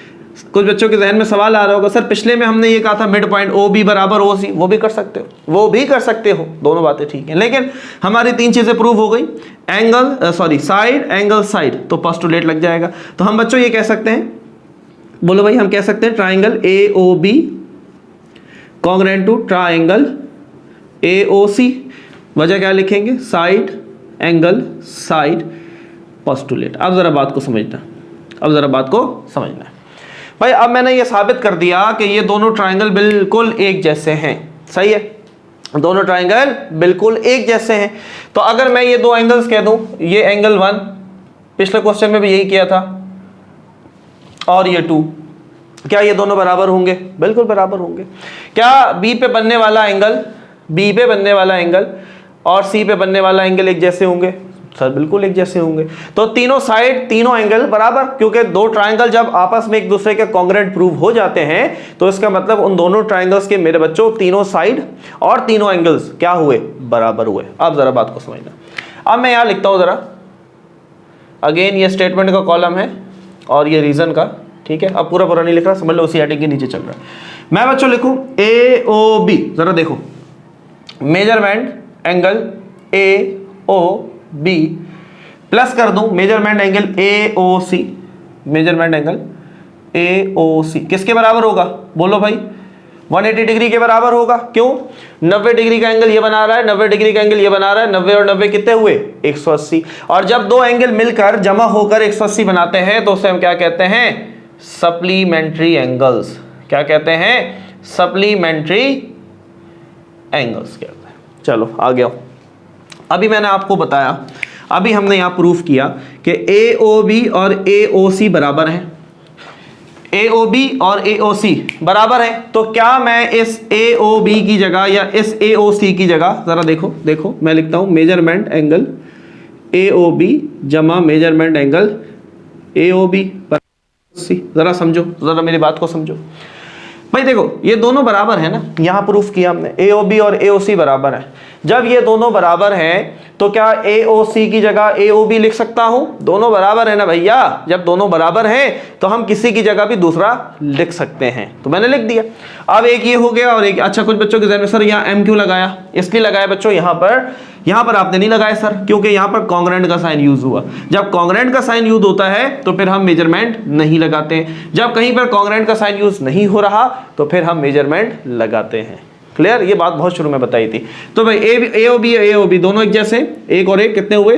कुछ बच्चों के जहन में सवाल आ रहा होगा, सर पिछले में हमने ये कहा था मिड पॉइंट OB बराबर OC, वो भी कर सकते हो, वो भी कर सकते हो, दोनों बातें ठीक है, लेकिन हमारी तीन चीजें प्रूव हो गई, angle sorry side, angle, side, तो पोस्टुलेट लग जाएगा। तो हम बच्चों ये कह सकते हैं, बोलो भाई, हम कह सकते हैं triangle AOB congruent to triangle AOC। वजह क्या लिखेंगे, साइड, एंगल, साइड, पोस्टुलेट। अब जरा बात को समझना, अब जरा बात को समझना है भाई। अब मैंने ये साबित कर दिया कि ये दोनों ट्राइंगल बिल्कुल एक जैसे हैं, सही है, दोनों ट्राइंगल बिल्कुल एक जैसे हैं। तो अगर मैं ये दो एंगल्स कह दूं, ये एंगल 1, पिछले क्वेश्चन में भी यही किया था, और ये 2, क्या ये दोनों बराबर होंगे? बिल्कुल बराबर होंगे। क्या B पे बनने वाला एंगल, B पे बनने वाला एंगल और C पे बनने वाला एंगल एक जैसे होंगे? सर बिल्कुल एक जैसे होंगे। तो तीनों साइड, तीनों एंगल बराबर, क्योंकि दो ट्राइंगल जब आपस में एक दूसरे के कॉन्ग्रेंट प्रूव हो जाते हैं तो इसका मतलब उन दोनों ट्राइंगल्स के मेरे बच्चों तीनों साइड और तीनों एंगल्स क्या हुए, बराबर हुए। अब जरा बात को समझना। अब मैं यहां लिखता हूं जरा, अगेन ये स्टेटमेंट का कॉलम है और ये रीजन का, ठीक है। अब पूरा पूरा नहीं लिख रहा, समझ लो उसी हेडिंग के नीचे चल रहा है। मैं बच्चों लिखूं AOB, जरा देखो, मेजरमेंट एंगल AOB प्लस कर दूं measurement angle AOC, measurement angle AOC किसके बराबर होगा, बोलो भाई, 180 डिग्री के बराबर होगा। क्यों? 90 डिग्री का एंगल ये बना रहा है, 90 डिग्री का एंगल ये बना रहा है, 90 और 90 कितने हुए, 180। और जब दो एंगल मिलकर जमा होकर 180 बनाते हैं तो उसे हम क्या कहते हैं, सप्लीमेंट्री एंगल्स। क्या कहते हैं, सप्लीमेंट्री एंगल्स कहते हैं। चलो आ गया। अभी मैंने आपको बताया, अभी हमने यहां प्रूफ किया कि AOB और AOC बराबर हैं, AOB और AOC बराबर है, तो क्या मैं इस AOB की जगह या इस AOC की जगह, जरा देखो देखो मैं लिखता हूं मेजरमेंट एंगल AOB जमा मेजरमेंट एंगल AOB, जरा समझो, जरा मेरी बात को समझो भाई। देखो ये दोनों बराबर है ना, यहां प्रूफ किया हमने AOB और AOC बराबर है। जब ये दोनों बराबर हैं तो क्या AOC की जगह AOB लिख सकता हूं? दोनों बराबर है ना भैया। जब दोनों बराबर हैं तो हम किसी की जगह भी दूसरा लिख सकते हैं, तो मैंने लिख दिया। अब एक ये हो गया और एक, अच्छा कुछ बच्चों के जहन में सर यहाँ M क्यों लगाया? इसलिए लगाया बच्चों, यहाँ पर आपने नहीं लगाया सर, क्योंकि यहाँ पर कॉन्ग्रेंट का साइन यूज हुआ। जब कॉन्ग्रेंट का साइन यूज होता है तो फिर हम मेजरमेंट नहीं लगाते हैं। जब कहीं पर कॉन्ग्रेंट का साइन यूज नहीं हो रहा तो फिर हम मेजरमेंट लगाते हैं। क्लियर? ये बात बहुत शुरू में बताई थी। तो भाई AOB दोनों एक जैसे, एक और एक कितने हुए?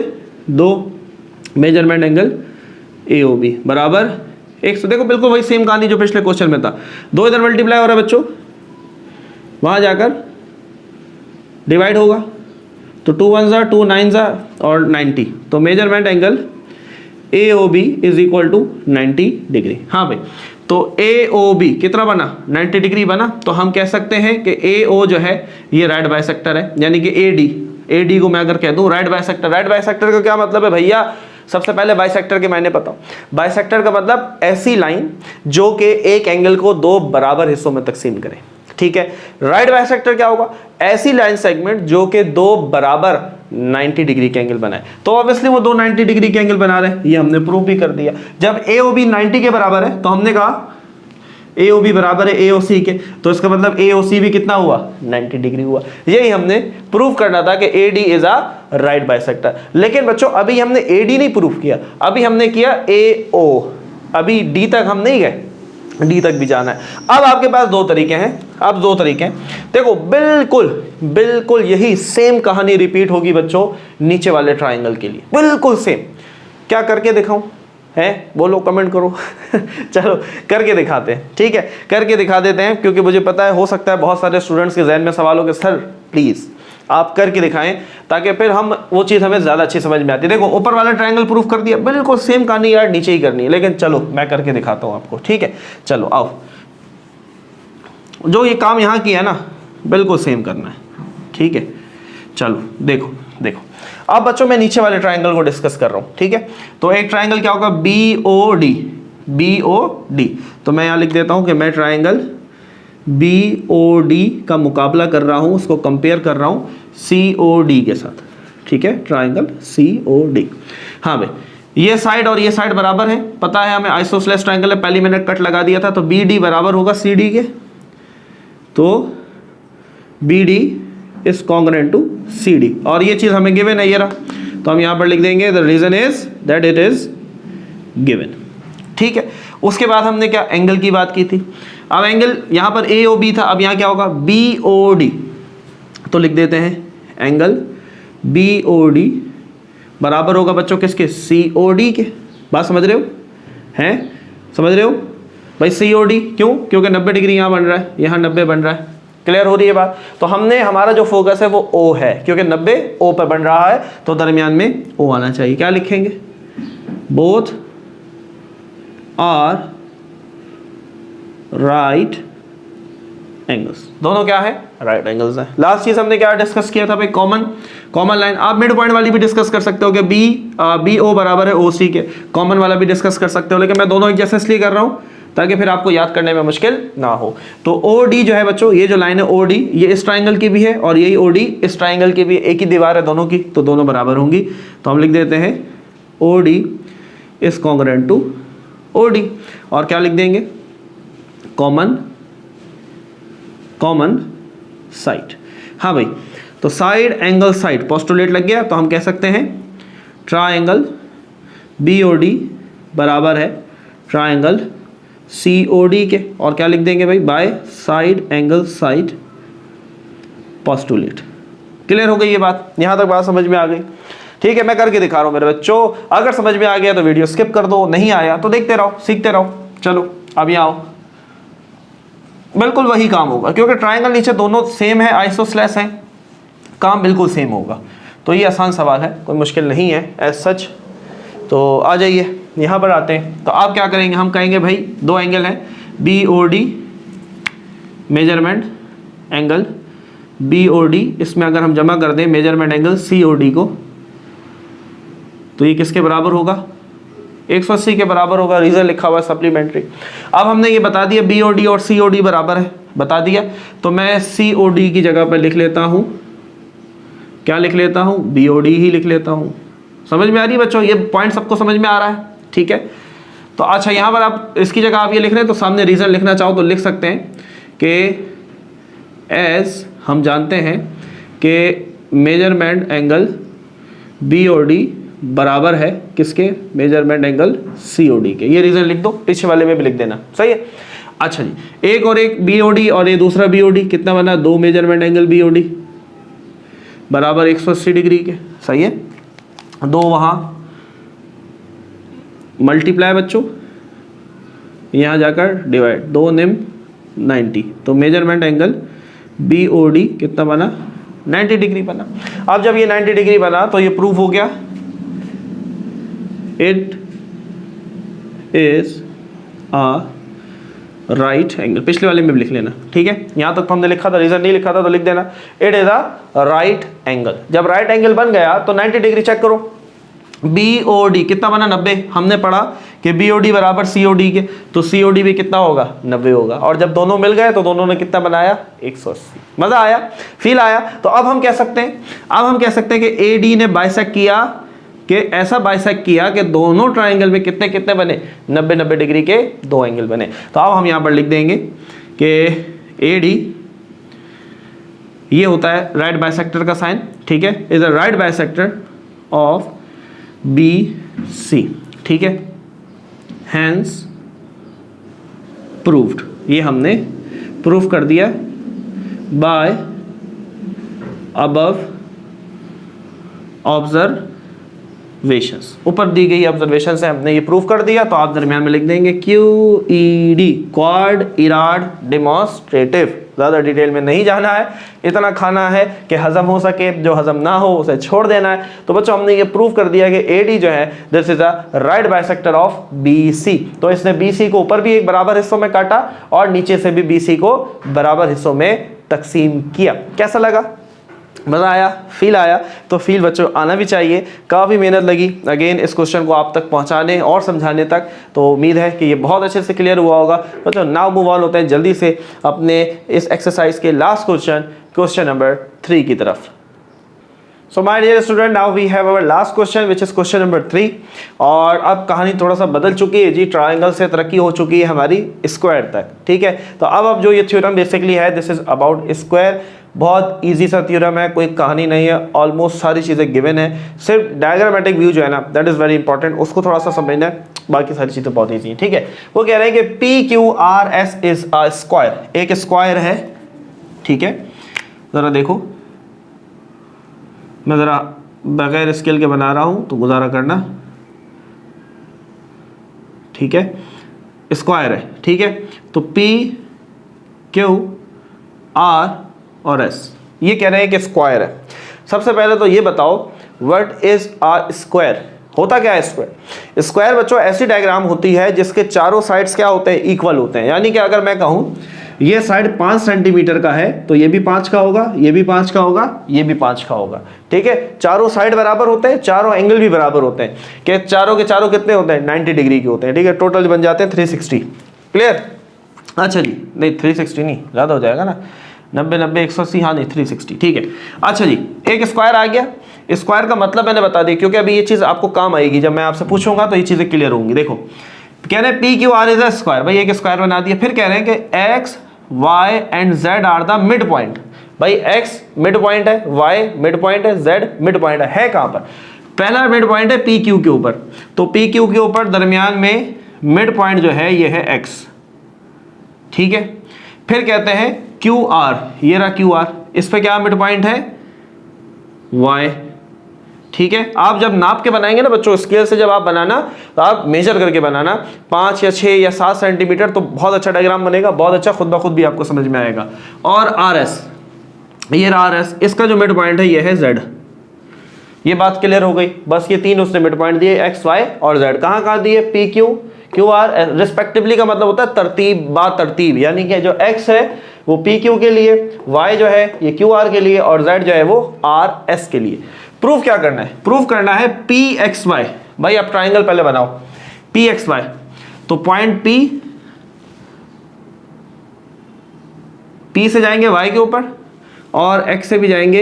2 मेजरमेंट एंगल AOB बराबर 100। देखो बिल्कुल वही सेम कहानी जो पिछले क्वेश्चन में था। 2 इधर मल्टीप्लाई हो रहा है बच्चों, वहां जाकर डिवाइड होगा, तो 2 1 जा 2 9 जा और 90, तो measurement angle AOB is equal to 90 degree. हाँ भाई, तो AOB कितना बना? 90 डिग्री बना। तो हम कह सकते हैं कि AO जो है ये राइट बाइसेक्टर है, यानी कि AD को मैं अगर कह दूं राइट बाइसेक्टर। राइट बाइसेक्टर का क्या मतलब है भैया? सबसे पहले बाइसेक्टर के मायने बताओ। बाइसेक्टर का मतलब ऐसी लाइन जो कि एक एंगल को 2 बराबर हिस्सों में तकसीम करे। ठीक है, राइट बाइसेक्टर क्या होगा? ऐसी लाइन सेगमेंट जो कि 2 बराबर 90 डिग्री के एंगल बनाए। तो ऑब्वियसली वो 2 90 डिग्री के एंगल बना रहे हैं, ये हमने प्रूफ भी कर दिया। जब AOB 90 के बराबर है तो हमने कहा AOB बराबर है AOC के, तो इसका मतलब AOC भी कितना हुआ? 90 डिग्री हुआ। यही हमने प्रूफ करना था कि AD is a right bisector. लेकिन बच्चों अभी हमने AD नहीं प्रूफ किया, अभी हमने किया AO। अभी D तक हम नहीं गए, D तक भी जाना है। अब आपके पास 2 तरीके हैं। अब 2 तरीके हैं, देखो बिल्कुल यही सेम कहानी रिपीट होगी बच्चों नीचे वाले ट्राइंगल के लिए, बिल्कुल सेम। क्या करके दिखाऊं? है बोलो, कमेंट करो। चलो करके दिखाते हैं। ठीक है, करके दिखा देते हैं, क्योंकि मुझे पता है हो सकता है बहुत सारे स्टूडेंट्स के जहन में सवाल हो कि सर प्लीज आप करके दिखाएं, ताकि फिर हम वो चीज़ हमें ज़्यादा अच्छी समझ में आती है। देखो ऊपर वाला ट्रायंगल प्रूफ कर दिया, बिल्कुल सेम कहानी यार नीचे ही करनी है, लेकिन चलो मैं करके दिखाता हूँ आपको। ठीक है, चलो आओ, जो ये काम यहाँ किया है ना बिल्कुल सेम करना है। ठीक है, चलो देखो देखो। अब बच्चों मैं नीचे वाले ट्रायंगल को डिस्कस कर रहा हूँ। ठीक है, तो एक ट्रायंगल क्या होगा? BOD। तो मैं यहाँ लिख देता हूँ कि मैं ट्रायंगल BOD का मुकाबला कर रहा हूँ, उसको कंपेयर कर रहा हूँ COD के साथ। ठीक है, ट्रायंगल COD। हाँ भाई, ये साइड और ये साइड बराबर है, पता है हमें आइसोसेलेस ट्रायंगल है, पहले मैंने कट लगा दिया था। तो BD बराबर होगा CD के, तो BD is congruent to CD, और ये चीज़ हमें गिवन है, ये रहा। तो हम यहाँ पर लिख देंगे the reason is that it is given. ठीक है, उसके बाद हमने क्या एंगल की बात की थी। अब एंगल यहाँ पर AOB था, अब यहाँ क्या होगा? BOD। तो लिख देते हैं एंगल BOD बराबर होगा बच्चों किसके? COD के। बात समझ रहे हो? हैं, समझ रहे हो भाई? COD क्यों? क्योंकि 90 डिग्री यहाँ बन रहा है, यहाँ 90 बन रहा है। क्लियर हो रही है बात? तो हमने, हमारा जो फोकस है वो O है, क्योंकि 90 O पर बन रहा है, तो दरमियान में O आना चाहिए। क्या लिखेंगे? Both are right angles. दोनों क्या है? राइट एंगल्स है। लास्ट चीज हमने क्या डिस्कस किया था भाई? Common line. आप मिड पॉइंट वाली भी डिस्कस कर सकते हो कि BO बराबर है OC के, कॉमन वाला भी डिस्कस कर सकते हो, लेकिन मैं दोनों एक जैसे इसलिए कर रहा हूं ताकि फिर आपको याद करने में मुश्किल ना हो। तो OD जो है बच्चों, ये जो लाइन है OD, ये इस ट्राइंगल की भी है और यही OD इस ट्राइंगल की भी, एक ही दीवार है दोनों की, तो दोनों बराबर होंगी। तो हम लिख देते हैं OD is congruent to OD, और क्या लिख देंगे? Common side. हाँ भाई, तो साइड एंगल साइड पोस्टुलेट लग गया, तो हम कह सकते हैं ट्राइंगल BOD बराबर है ट्राइंगल COD के, और क्या लिख देंगे भाई? By side angle side postulate. Clear हो गई ये बात? यहां तक बात समझ में आ गई? ठीक है, मैं करके दिखा रहा हूं मेरे बच्चों। अगर समझ में आ गया तो वीडियो स्किप कर दो, नहीं आया तो देखते रहो, सीखते रहो। चलो अब यहाँ आओ, बिल्कुल वही काम होगा, क्योंकि ट्राइंगल नीचे दोनों सेम है, आइसोसेलेस है, काम बिल्कुल सेम होगा। तो ये आसान सवाल है, कोई मुश्किल नहीं है एज सच। तो आ जाइए। यहाँ पर आते हैं तो आप क्या करेंगे, हम कहेंगे भाई दो एंगल हैं BOD, मेजरमेंट एंगल BOD, इसमें अगर हम जमा कर दें मेजरमेंट एंगल COD को तो ये किसके बराबर होगा, 180 के बराबर होगा। रीजन लिखा हुआ है सप्लीमेंट्री। अब हमने ये बता दिया BOD और COD बराबर है, बता दिया, तो मैं COD की जगह पर लिख लेता हूँ, क्या लिख लेता हूँ, BOD ही लिख लेता हूँ। समझ में आ रही है बच्चों, ये पॉइंट सबको समझ में आ रहा है, ठीक है। तो अच्छा यहाँ पर आप इसकी जगह आप ये लिख रहे हैं तो सामने रीजन लिखना चाहो तो लिख सकते हैं कि एज हम जानते हैं कि मेजरमेंट एंगल BOD बराबर है किसके, मेजरमेंट एंगल COD के। ये रीजन लिख दो, पीछे वाले में भी लिख देना, सही है। अच्छा जी, एक और एक BOD और ये दूसरा BOD, कितना बना, दो मेजरमेंट एंगल BOD बराबर 180 डिग्री के, सही है। दो वहाँ मल्टीप्लाई बच्चों, यहाँ जाकर डिवाइड, दो निम 90, तो मेजरमेंट एंगल BOD कितना बना, 90 डिग्री बना। अब जब ये 90 डिग्री बना तो ये प्रूफ हो गया, it is a right angle. पिछले वाले में भी लिख लेना, ठीक है। यहां तक तो हमने लिखा था, रीजन नहीं लिखा था तो लिख देना, it is a right angle. जब राइट एंगल बन गया तो 90 डिग्री चेक करो, BOD कितना बना, 90। हमने पढ़ा कि BOD बराबर COD के, तो COD भी कितना होगा, 90 होगा। और जब दोनों मिल गए तो दोनों ने कितना बनाया, 180। मजा आया, फील आया। तो अब हम कह सकते हैं, कि AD ने बाइसेक्ट किया, कि ऐसा बाइसेक्ट किया कि दोनों ट्राइंगल में कितने कितने बने, 90-90 डिग्री के दो एंगल बने। तो अब हम यहाँ पर लिख देंगे कि AD ये होता है राइट बाइसेक्टर का साइन, ठीक है, is a right bisector of BC, ठीक है। हैंस प्रूव्ड, ये हमने प्रूफ कर दिया बाय अबव ऑब्जर्वेशंस। ऊपर दी गई ऑब्जर्वेशन से हमने ये प्रूफ कर दिया। तो आप दरमियान में लिख देंगे QED, क्वाड इराड डेमोन्स्ट्रेटिव। ज़्यादा डिटेल में नहीं जाना है, इतना खाना है कि हजम हो सके, जो हजम ना हो उसे छोड़ देना है। तो बच्चों हमने ये प्रूव कर दिया कि AD जो है this is a right bisector of BC। तो इसने BC को ऊपर भी एक बराबर हिस्सों में काटा और नीचे से भी BC को बराबर हिस्सों में तकसीम किया। कैसा लगा, मज़ा आया, फील आया? तो फील बच्चों आना भी चाहिए। काफ़ी मेहनत लगी अगेन इस क्वेश्चन को आप तक पहुंचाने और समझाने तक। तो उम्मीद है कि ये बहुत अच्छे से क्लियर हुआ होगा। बच्चों नाउ मूव ऑन होते हैं जल्दी से अपने इस एक्सरसाइज के लास्ट क्वेश्चन नंबर 3 की तरफ। So my dear student, now we have our last question which is question number 3। और अब कहानी थोड़ा सा बदल चुकी है जी, ट्रायंगल से तरक्की हो चुकी है हमारी स्क्वायर तक, ठीक है। तो अब जो ये थ्योरम बेसिकली है दिस इज अबाउट स्क्वायर। बहुत इजी सा थ्योरम है, कोई कहानी नहीं है, ऑलमोस्ट सारी चीज़ें गिवन है। सिर्फ डायग्रामेटिक व्यू जो है ना दैट इज़ वेरी इंपॉर्टेंट, उसको थोड़ा सा समझना है, बाकी सारी चीज़ें बहुत ईजी हैं, ठीक है। वो कह रहे हैं कि PQRS इज अ स्क्वायर, एक स्क्वायर है, ठीक है। ज़रा देखो, मैं ज़रा बगैर स्केल के बना रहा हूँ तो गुजारा करना, ठीक है। स्क्वायर है, ठीक है। तो PQR और S ये कह रहे हैं कि स्क्वायर है। सबसे पहले तो ये बताओ व्हाट इज अ स्क्वायर, होता क्या है स्क्वायर? स्क्वायर बच्चों ऐसी डायग्राम होती है जिसके चारों साइड्स क्या होते हैं, इक्वल होते हैं। यानी कि अगर मैं कहूँ ये साइड 5 सेंटीमीटर का है तो ये भी 5 का होगा, ये भी 5 का होगा, ये भी 5 का होगा, ठीक है। चारों साइड बराबर होते हैं, चारों एंगल भी बराबर होते हैं, कि चारों के चारों कितने होते हैं, 90 डिग्री के होते हैं, ठीक है। टोटल बन जाते हैं 360। क्लियर? अच्छा जी, नहीं 360 नहीं, ज़्यादा हो जाएगा ना, 90 90 180, हाँ नहीं 360, ठीक है। अच्छा जी, एक स्क्वायर आ गया। स्क्वायर का मतलब मैंने बता दिया क्योंकि अभी ये चीज़ आपको काम आएगी, जब मैं आपसे पूछूंगा तो ये चीज़ें क्लियर होंगी। देखो कह रहे हैं PQR इज अ स्क्वायर, भाई एक स्क्वायर बना दिया। फिर कह रहे हैं कि X Y and Z are the mid point. भाई X मिड पॉइंट है, Y मिड पॉइंट है, Z मिड पॉइंट है कहाँ पर? पहला मिड पॉइंट है PQ के ऊपर, तो PQ के ऊपर दरमियान में मिड पॉइंट जो है ये है X, ठीक है। फिर कहते हैं QR, ये रहा QR, इस पे क्या मिड पॉइंट है, Y, ठीक है। आप जब नाप के बनाएंगे ना बच्चों, स्केल से जब आप बनाना तो आप मेजर करके बनाना, 5 या 6 या 7 सेंटीमीटर, तो बहुत अच्छा डायग्राम बनेगा, बहुत अच्छा, खुद ब खुद भी आपको समझ में आएगा। और RS, ये रहा RS, इसका जो मिड पॉइंट है ये है Z, ये बात क्लियर हो गई। बस ये तीन उसने मिड पॉइंट दिए, एक्स वाई और जेड। कहाँ कहाँ दिए? P Q Q R respectively का मतलब होता है तरतीब बा तरतीब, यानी कि जो एक्स है वो पी क्यू के लिए, वाई जो है ये क्यू आर के लिए और जेड जो है वो आर एस के लिए। प्रूफ क्या करना है? प्रूफ करना है पी एक्स वाई। भाई आप ट्राइंगल पहले बनाओ, पी एक्स वाई, तो पॉइंट पी से जाएंगे वाई के ऊपर और एक्स से भी जाएंगे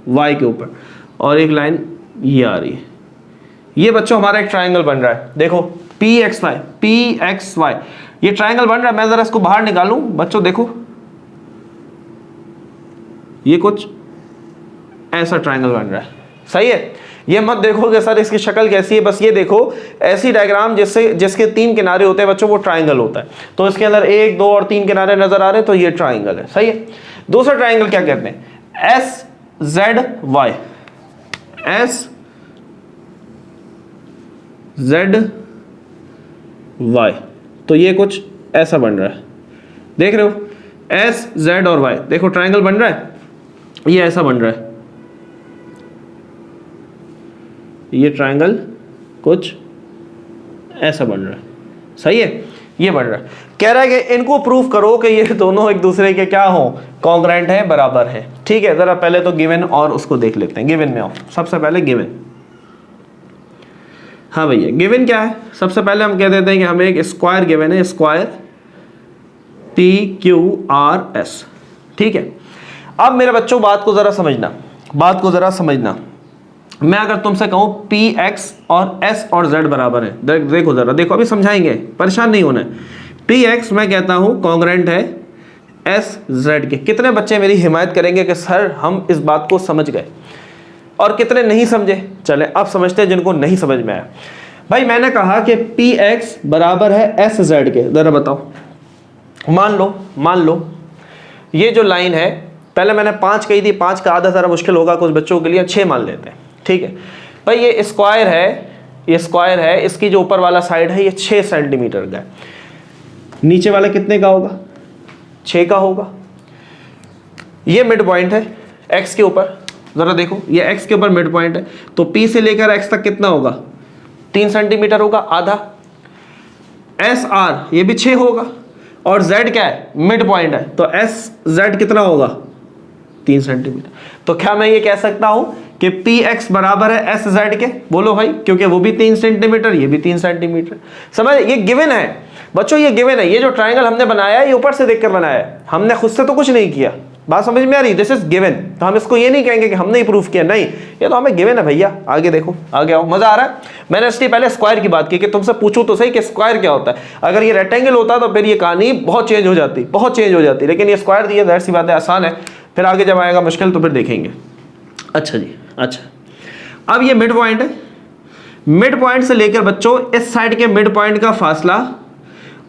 वाई के ऊपर, और एक लाइन ये आ रही है। ये बच्चों हमारा एक ट्राइंगल बन रहा है। देखो पी एक्स वाई, ये ट्राइंगल बन रहा है। मैं जरा इसको बाहर निकालूं बच्चों, देखो ये कुछ ऐसा ट्राइंगल बन रहा है, सही है। ये मत देखो कि सर इसकी शक्ल कैसी है, बस ये देखो ऐसी डायग्राम जिसके तीन किनारे होते हैं बच्चों, वो ट्राइंगल होता है। तो इसके अंदर एक, दो और तीन किनारे नजर आ रहे हैं, तो ये ट्राइंगल है, सही है। दूसरा ट्राइंगल क्या कहते हैं? S Z Y, S Z Y, तो ये कुछ ऐसा बन रहा है, देख रहे हो? एस जेड और वाई, देखो ट्राइंगल बन रहा है, ये ऐसा बन रहा है। ये ट्राइंगल कुछ ऐसा बन रहा है, सही है। ये बन रहा है। कह रहा है कि इनको प्रूफ करो कि ये दोनों एक दूसरे के क्या हो, कॉन्ग्रुएंट है, बराबर है। ठीक है, जरा पहले तो गिवन और उसको देख लेते हैं। गिवन में आओ, सबसे पहले गिवन। हाँ भैया, गिवन क्या है? सबसे पहले हम कह देते हैं कि हमें एक स्क्वायर गिवन है, square P Q R S. ठीक है, अब मेरे बच्चों बात को जरा समझना, बात को जरा समझना। मैं अगर तुमसे कहूं पी एक्स और एस और जेड बराबर है, देखो जरा, देखो अभी समझाएंगे, परेशान नहीं होना है। पी एक्स मैं कहता हूं कॉन्ग्रुएंट है एस जेड के। कितने बच्चे मेरी हिमायत करेंगे कि सर हम इस बात को समझ गए, और कितने नहीं समझे? चले अब समझते हैं जिनको नहीं समझ में आया। भाई मैंने कहा कि पी एक्स बराबर है एस जेड के, जरा बताओ। मान लो ये जो लाइन है, पहले मैंने 5 कही थी, 5 का आधा ज़रा मुश्किल होगा कुछ बच्चों के लिए, 6 मान लेते हैं। ठीक है भाई, ये स्क्वायर है, इसकी जो ऊपर वाला साइड है ये 6 सेंटीमीटर का है। नीचे वाला कितने का होगा? 6 का होगा। ये मिड पॉइंट है एक्स के ऊपर, जरा देखो ये एक्स के ऊपर मिड पॉइंट है, तो पी से लेकर एक्स तक कितना होगा? 3 सेंटीमीटर होगा, आधा। एस आर ये भी 6 होगा, और जेड क्या है? मिड पॉइंट है, तो एस जेड कितना होगा? 3 सेंटीमीटर। तो क्या मैं ये कह सकता हूं कि पी एक्स बराबर है एस जेड के? बोलो भाई, क्योंकि वो भी 3 सेंटीमीटर, ये भी 3 सेंटीमीटर। समझ, ये गिवन है बच्चों, ये गिवन है। ये जो ट्राइंगल हमने बनाया है ये ऊपर से देखकर बनाया है, हमने खुद से तो कुछ नहीं किया। बात समझ में आ रही? This is given. तो हम इसको ये नहीं कहेंगे कि हमने ही प्रूफ किया, नहीं, ये तो हमें गिवन है भैया। आगे देखो, आगे आओ, मजा आ रहा है। मैंने इसलिए पहले स्क्वायर की बात की कि तुमसे पूछूं तो सही कि स्क्वायर क्या होता है। अगर ये रेक्टेंगल होता तो फिर ये कहानी बहुत चेंज हो जाती, लेकिन ये स्क्वायर दिया, जाहिर सी बात है, आसान है। फिर आगे जब आएगा मुश्किल तो फिर देखेंगे। अच्छा जी, अच्छा, अब ये मिड पॉइंट है। मिड पॉइंट से लेकर बच्चों इस साइड के मिड पॉइंट का फासला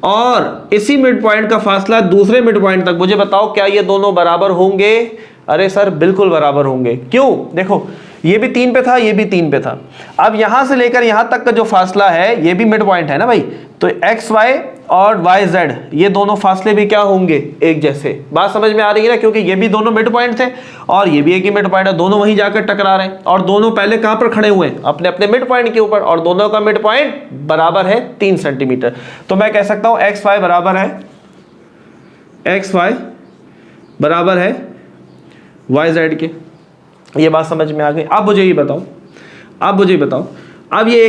और इसी मिड पॉइंट का फासला दूसरे मिड पॉइंट तक, मुझे बताओ क्या ये दोनों बराबर होंगे? अरे सर बिल्कुल बराबर होंगे। क्यों? देखो ये भी 3 पे था, ये भी 3 पे था। अब यहां से लेकर यहां तक का जो फासला है ये भी मिड पॉइंट है ना भाई, तो एक्स वाई और वाई जेड ये दोनों फासले भी क्या होंगे? एक जैसे। बात समझ में आ रही है ना? क्योंकि ये भी दोनों मिड पॉइंट थे और ये भी एक ही मिड पॉइंट है, दोनों वहीं जाकर टकरा रहे हैं, और दोनों पहले कहां पर खड़े हुए हैं? अपने अपने मिड पॉइंट के ऊपर, और दोनों का मिड पॉइंट बराबर है 3 सेंटीमीटर। तो मैं कह सकता हूं एक्स वाई बराबर है वाई जेड के। ये बात समझ में आ गई? अब मुझे ये बताओ, अब ये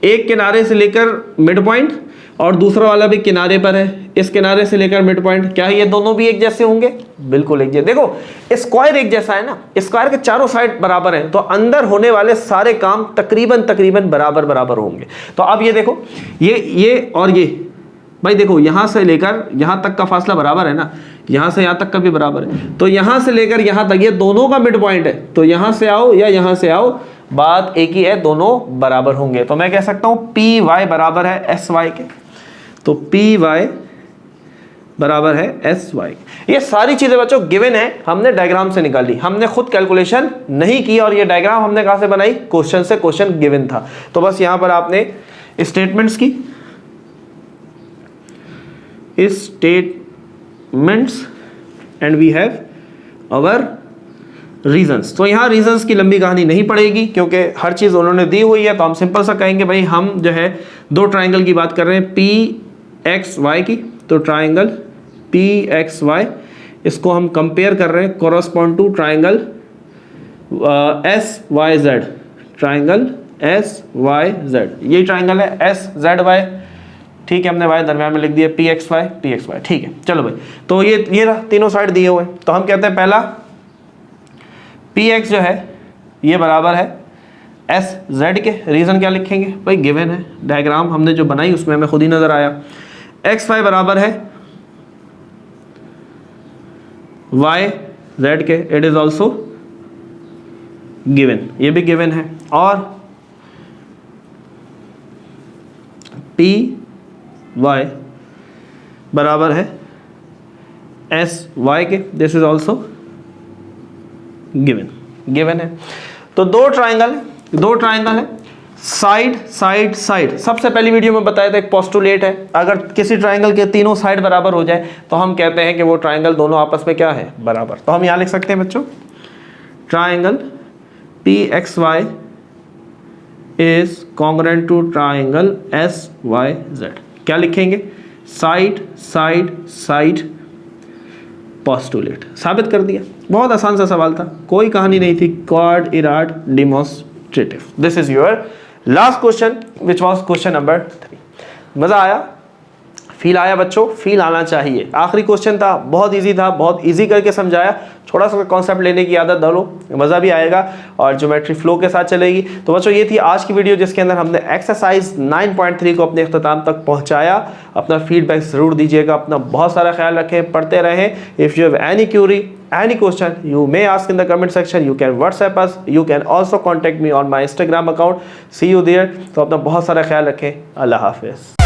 एक किनारे से लेकर मिड पॉइंट और दूसरा वाला भी किनारे पर है, इस किनारे से लेकर मिड पॉइंट, क्या ये दोनों भी एक जैसे होंगे? बिल्कुल एक जैसे। देखो स्क्वायर एक जैसा है ना, स्क्वायर के चारों साइड बराबर हैं, तो अंदर होने वाले सारे काम तकरीबन बराबर होंगे। तो अब ये देखो, ये और ये भाई देखो, यहां से लेकर यहां तक का फासला बराबर है ना, यहां से यहां तक का भी बराबर है, तो यहां से लेकर यहां तक ये दोनों का मिड पॉइंट है, तो यहां से आओ या यहां से आओ, बात एक ही है, दोनों बराबर होंगे। तो मैं कह सकता हूं पी वाई बराबर है एस वाई के, तो पी वाई बराबर है एस वाई। ये सारी चीजें बच्चों गिवन है, हमने डायग्राम से निकाली, हमने खुद कैलकुलेशन नहीं की, और ये डायग्राम हमने कहां से बनाई? क्वेश्चन से, क्वेश्चन गिवन था। तो बस यहां पर आपने स्टेटमेंट्स की, statements and we have our reasons. तो यहाँ रीजंस की लंबी कहानी नहीं पड़ेगी क्योंकि हर चीज़ उन्होंने दी हुई है, तो हम सिंपल सा कहेंगे भाई हम जो है दो ट्राइंगल की बात कर रहे हैं PXY की। तो ट्राइंगल PXY इसको हम कंपेयर कर रहे हैं correspond to triangle SYZ। Triangle SYZ, यही ट्राइंगल है SZY, ठीक है, हमने y दरम्यान में लिख दिया PXY, ठीक है। चलो भाई, तो ये रहा, तीनों साइड दिए हुए हैं। तो हम कहते हैं पहला PX जो है ये बराबर है SZ के। रीज़न क्या लिखेंगे भाई, गिवन है, डायग्राम हमने जो बनाई उसमें हमें खुद ही नज़र आया। XY बराबर है YZ के, इट इज़ ऑल्सो गिवन, ये भी गिवन है। और PY बराबर है SY के, दिस इज ऑल्सो गिवन है। तो दो ट्राइंगल है, साइड साइड साइड। सबसे पहली वीडियो में बताया था एक पोस्टुलेट है, अगर किसी ट्राइंगल के तीनों साइड बराबर हो जाए तो हम कहते हैं कि वो ट्राइंगल दोनों आपस में क्या है, बराबर। तो हम यहाँ लिख सकते हैं बच्चों, triangle PXY is congruent to triangle SYZ। क्या लिखेंगे, साइड साइड साइड पोस्टुलेट। साबित कर दिया, बहुत आसान सा सवाल था, कोई कहानी नहीं थी, क्वाड इराड demonstrative. This is your last question which was question number 3। मजा आया, फील आया बच्चों, फील आना चाहिए। आखिरी क्वेश्चन था, बहुत इजी था, बहुत इजी करके समझाया। थोड़ा सा कॉन्सेप्ट लेने की आदत डालो, मज़ा भी आएगा और ज्योमेट्री फ्लो के साथ चलेगी। तो बच्चों ये थी आज की वीडियो जिसके अंदर हमने एक्सरसाइज 9.3 को अपने अख्ताम तक पहुंचाया। अपना फीडबैक ज़रूर दीजिएगा, अपना बहुत सारा ख्याल रखें, पढ़ते रहें। If you have any Curie, any question you may ask in the comment section, you can WhatsApp us, you can also contact me on my Instagram account. See you there। तो अपना बहुत सारा ख्याल रखें, अल्लाह हाफिज़।